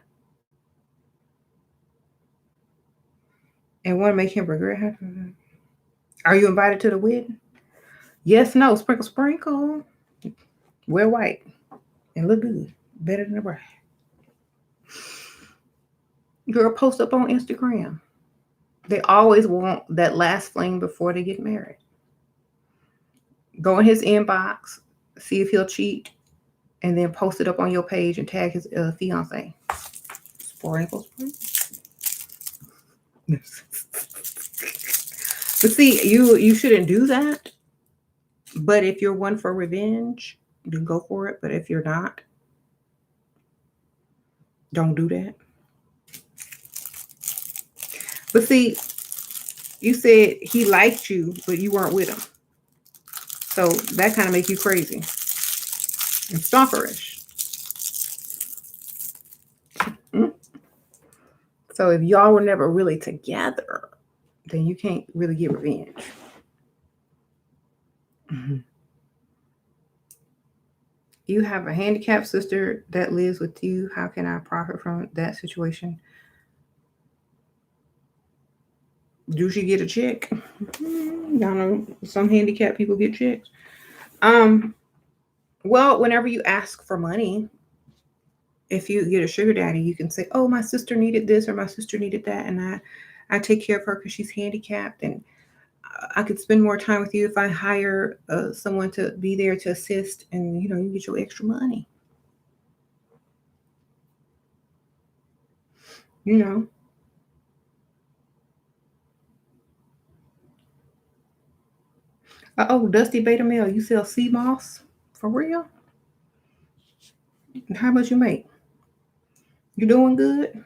and want to make him regret. Are you invited to the wedding? Yes, no, sprinkle, sprinkle. Wear white and look good. Better than the bride. Girl, post up on Instagram. They always want that last fling before they get married. Go in his inbox, see if he'll cheat, and then post it up on your page and tag his fiance. Sprinkle, sprinkle. But see, you shouldn't do that. But if you're one for revenge, then go for it. But if you're not, don't do that. But see, you said he liked you, but you weren't with him. So that kind of makes you crazy and stalkerish. So if y'all were never really together, then you can't really get revenge. Mm-hmm. You have a handicapped sister that lives with you. How can I profit from that situation? Do she get a check? Y'all know some handicapped people get checks. Um, well, whenever you ask for money, if you get a sugar daddy, you can say, "Oh, my sister needed this or my sister needed that, and I take care of her because she's handicapped." And I could spend more time with you if I hire someone to be there to assist, and you get your extra money. You know. Oh, Dusty Beta Male, you sell sea moss for real? How much you make? You doing good?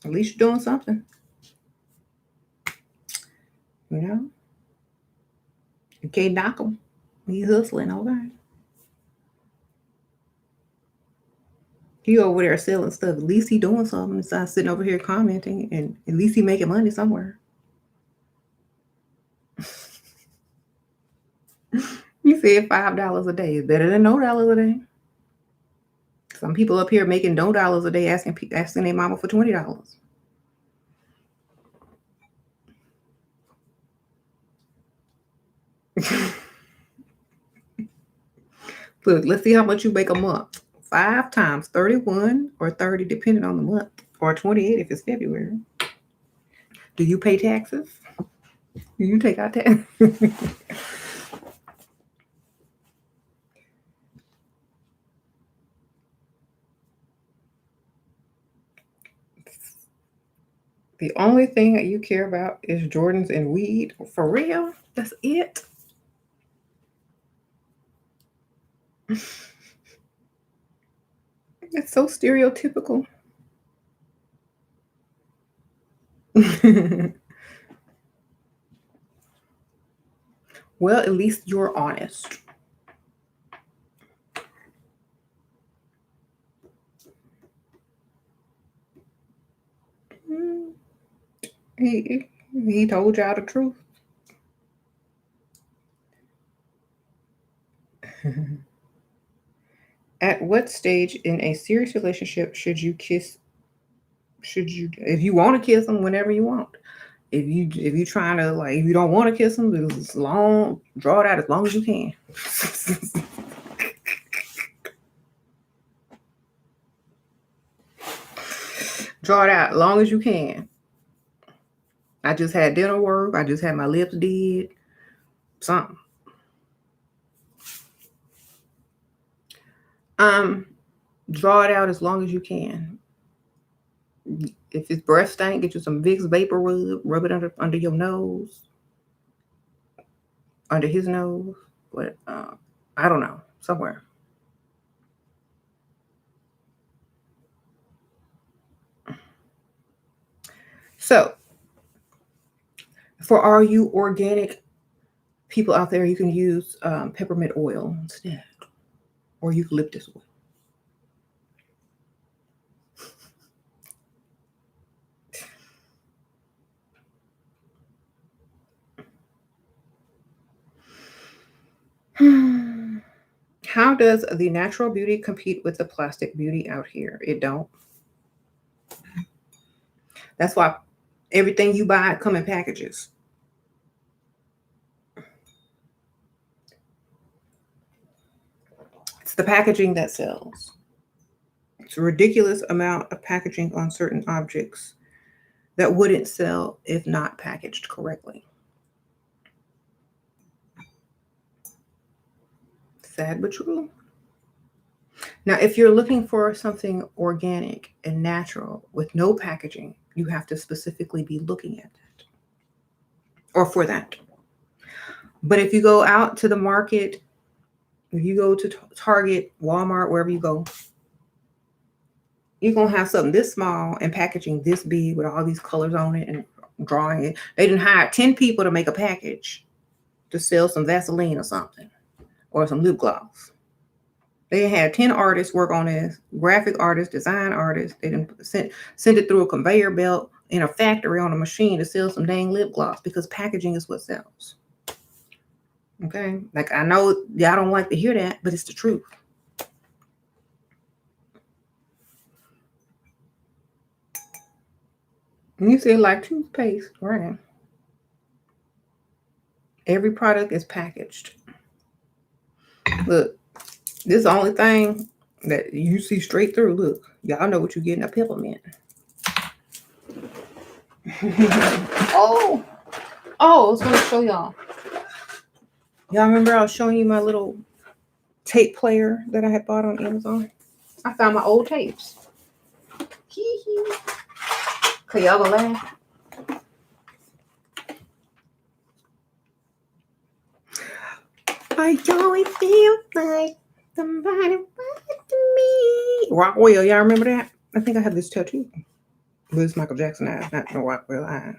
At least you're doing something. You know. You can't knock him. He's hustling, okay? He over there selling stuff. At least he doing something. Besides sitting over here commenting, and at least he making money somewhere. You said $5 a day is better than no dollars a day. Some people up here making no dollars a day asking their mama for $20. Look, let's see how much you make a month. 5 times 31 or 30, depending on the month, or 28 if it's February. Do you pay taxes? Do you take out taxes? The only thing that you care about is Jordans and weed. For real? That's it? It's so stereotypical. Well, at least you're honest. He told y'all the truth. At what stage in a serious relationship should you kiss? If you want to kiss them, whenever you want. If you trying to, like, if you don't want to kiss them, it's long, draw it out as long as you can. Draw it out as long as you can. I just had dental work. I just had my lips did. Something. Draw it out as long as you can. If it's breath stank, get you some Vicks Vapor rub it under your nose, under his nose. But I don't know, somewhere. So, for all you organic people out there, you can use peppermint oil instead, or eucalyptus oil. How does the natural beauty compete with the plastic beauty out here? It don't. That's why everything you buy come in packages. It's the packaging that sells. It's a ridiculous amount of packaging on certain objects that wouldn't sell if not packaged correctly. Sad but true. Now, if you're looking for something organic and natural with no packaging, you have to specifically be looking at that or for that. But if you go out to the market, if you go to Target, Walmart, wherever you go, you're going to have something this small and packaging this big with all these colors on it and drawing it. They didn't hire 10 people to make a package to sell some Vaseline or something or some lip gloss. They had 10 artists work on this, graphic artists, design artists. They didn't send it through a conveyor belt in a factory on a machine to sell some dang lip gloss, because packaging is what sells. Okay? Like, I know y'all don't like to hear that, but it's the truth. You say like toothpaste, right? Every product is packaged. Look, this is the only thing that you see straight through. Look, y'all know what you're getting, a peppermint. Oh, Oh, I was going to show y'all. Y'all remember I was showing you my little tape player that I had bought on Amazon? I found my old tapes. Okay, y'all gonna laugh? I always feel like somebody watching me. Rockwell, y'all remember that? I think I have this tattoo. But it's Michael Jackson eyes, not no Rockwell eyes.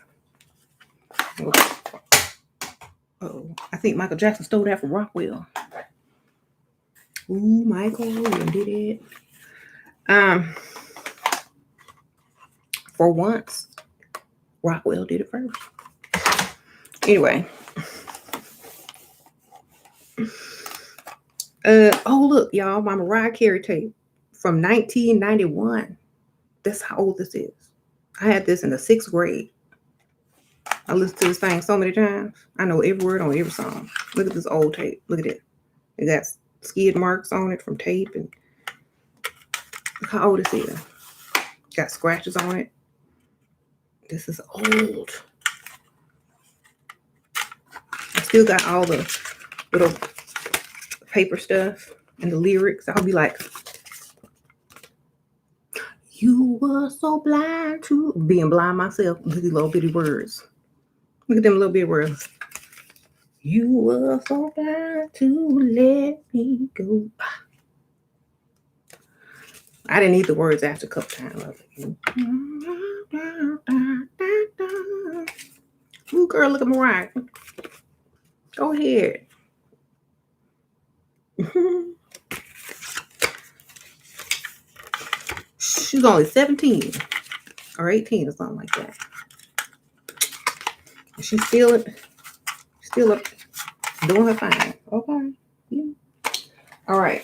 Oh, I think Michael Jackson stole that from Rockwell. Ooh, Michael, you did it. For once, Rockwell did it first. Anyway. Oh, look, y'all, my Mariah Carey tape from 1991. That's how old this is. I had this in the 6th grade. I listened to this thing so many times. I know every word on every song. Look at this old tape. Look at it. It got skid marks on it from tape. And look how old this is. Got scratches on it. This is old. I still got all the little paper stuff and the lyrics. I'll be like, you were so blind to being blind myself. Look at these little bitty words. Look at them little bitty words. You were so blind to let me go. I didn't need the words after a couple times. I was like, ooh, girl, look at Mariah. Go ahead. She's only 17 or 18 or something like that. She's still up, doing her thing. Okay. Yeah. All right.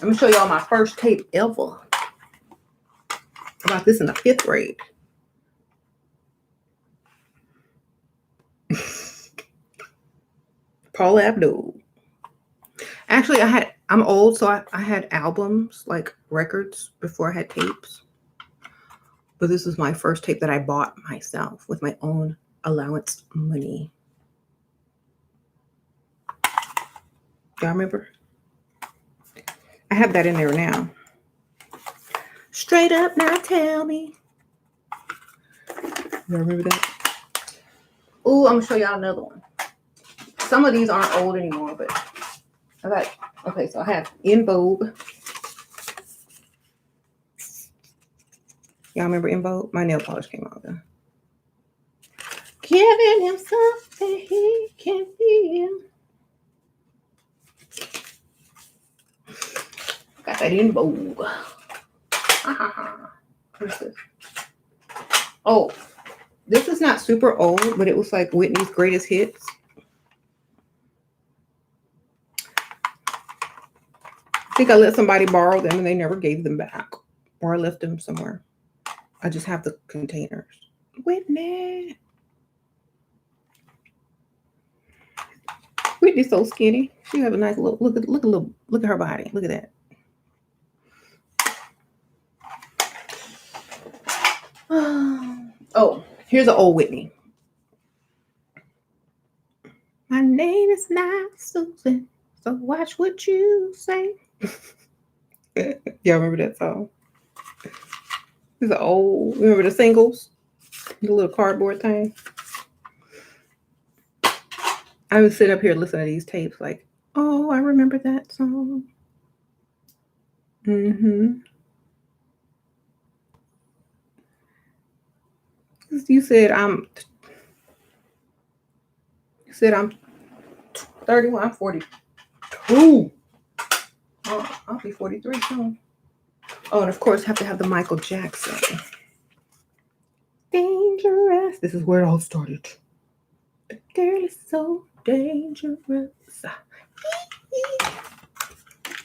Let me show y'all my first tape ever. About this in the 5th grade. Paula Abdul. Actually, I'm old, so I had albums, like records, before I had tapes. But this is my first tape that I bought myself with my own allowance money. Y'all remember? I have that in there now. Straight up, now tell me. Y'all remember that? Ooh, I'm gonna show y'all another one. Some of these aren't old anymore, but I got, okay, so I have In Vogue. Y'all remember In Vogue? My nail polish came out though. Giving him something he can feel. Got that In Vogue. What's this? Oh, this is not super old, but it was like Whitney's greatest hits. I think I let somebody borrow them and they never gave them back. Or I left them somewhere. I just have the containers. Whitney. Whitney's so skinny. She has a nice look. Look at her body. Look at that. Oh, here's an old Whitney. My name is not Susan, so watch what you say. Y'all remember that song? These are old. Remember the singles? The little cardboard thing. I would sit up here listening to these tapes like, oh, I remember that song. Mm-hmm. You said I'm 31. I'm 42. Oh, I'll be 43 soon. Oh, and of course, have to have the Michael Jackson. Dangerous. This is where it all started. The girl is so dangerous.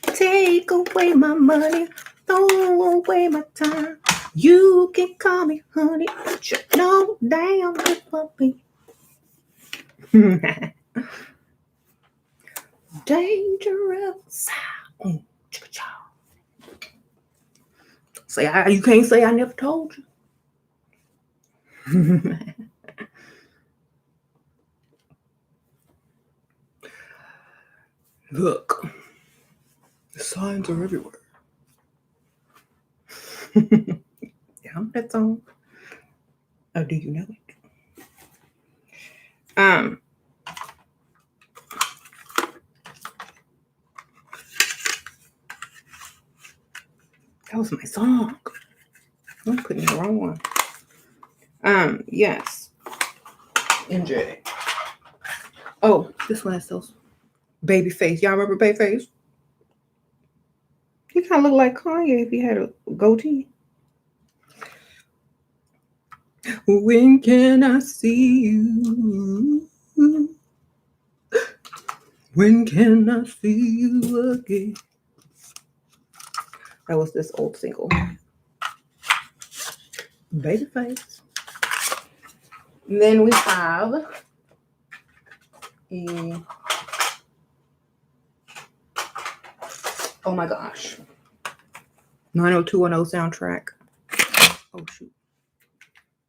Take away my money, throw away my time. You can call me honey, but you know damn good for me. Dangerous. Say you can't say I never told you. Look, the signs are everywhere. Yeah, that song. Oh, do you know it? That was my song. I'm putting the wrong one. Yes. NJ. Oh, this one is those Babyface. Y'all remember Babyface? He kind of looked like Kanye if he had a goatee. When can I see you? When can I see you again? That was this old single. Babyface. And then we have oh my gosh, 90210 soundtrack. Oh shoot.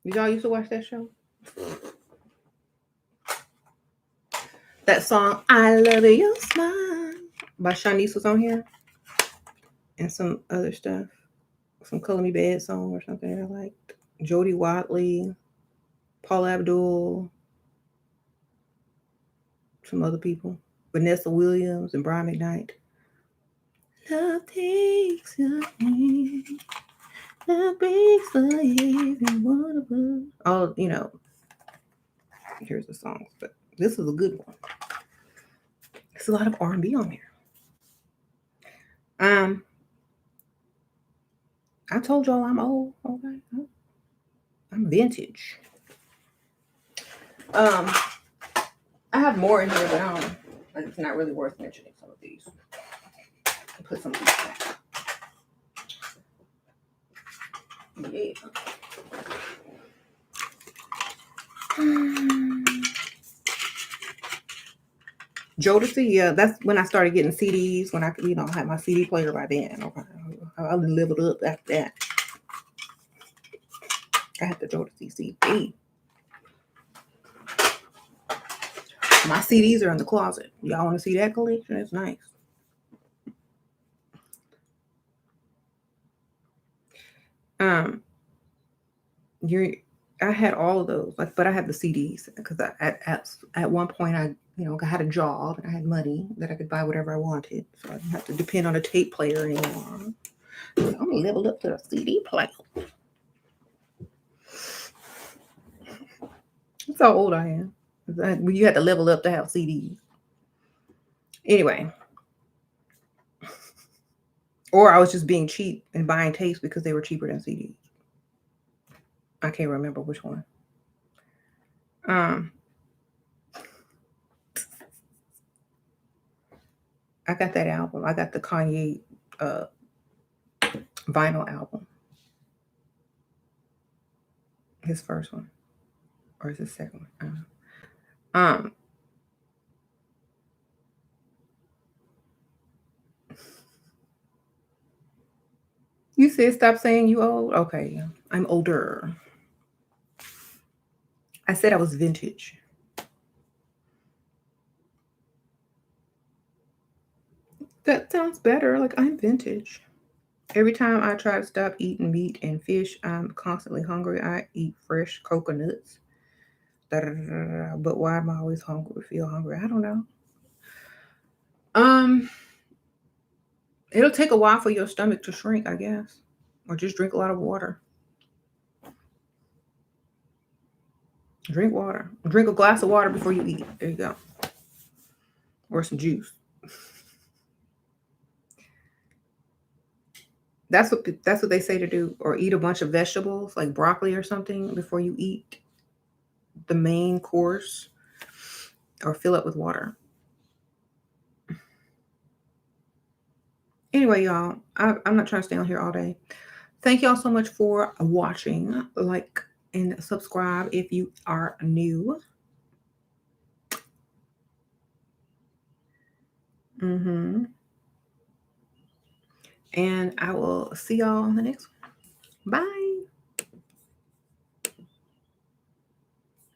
Y'all used to watch that show? That song, I Love Your Smile, by Shanice was on here. And some other stuff. Some Color Me Bad song or something I liked. Jody Watley, Paul Abdul, some other people. Vanessa Williams and Brian McKnight. Love takes your hand. Love breaks the every one of us. Oh, you know, here's the songs, but this is a good one. There's a lot of R&B on here. I told y'all I'm old. Okay, I'm vintage. I have more in here, but it's not really worth mentioning some of these. I'll put some of these back. Yeah. Jodeci, yeah, that's when I started getting CDs, when I could, have my CD player by then. Okay. I leveled up after that. I had the Jodeci CD. My CDs are in the closet. Y'all want to see that collection? It's nice. I had all of those, but I had the CDs because at one point I had a job and I had money that I could buy whatever I wanted, so I didn't have to depend on a tape player anymore. So I'm leveled up to a CD player. That's how old I am. You had to level up to have CDs. Anyway. Or I was just being cheap and buying tapes because they were cheaper than CDs. I can't remember which one. I got that album. I got the Kanye vinyl album. His first one. Or is his second one? You said stop saying you old? Okay. I'm older. I said I was vintage. That sounds better. Like I'm vintage. Every time I try to stop eating meat and fish, I'm constantly hungry. I eat fresh coconuts. But why am I always hungry? Feel hungry? I don't know. It'll take a while for your stomach to shrink, I guess. Or just drink a lot of water. Drink water. Drink a glass of water before you eat. There you go. Or some juice. That's what they say to do. Or eat a bunch of vegetables like broccoli or something before you eat the main course. Or fill it with water. Anyway, y'all, I'm not trying to stay on here all day. Thank y'all so much for watching. Like and subscribe if you are new. And I will see y'all on the next one. Bye.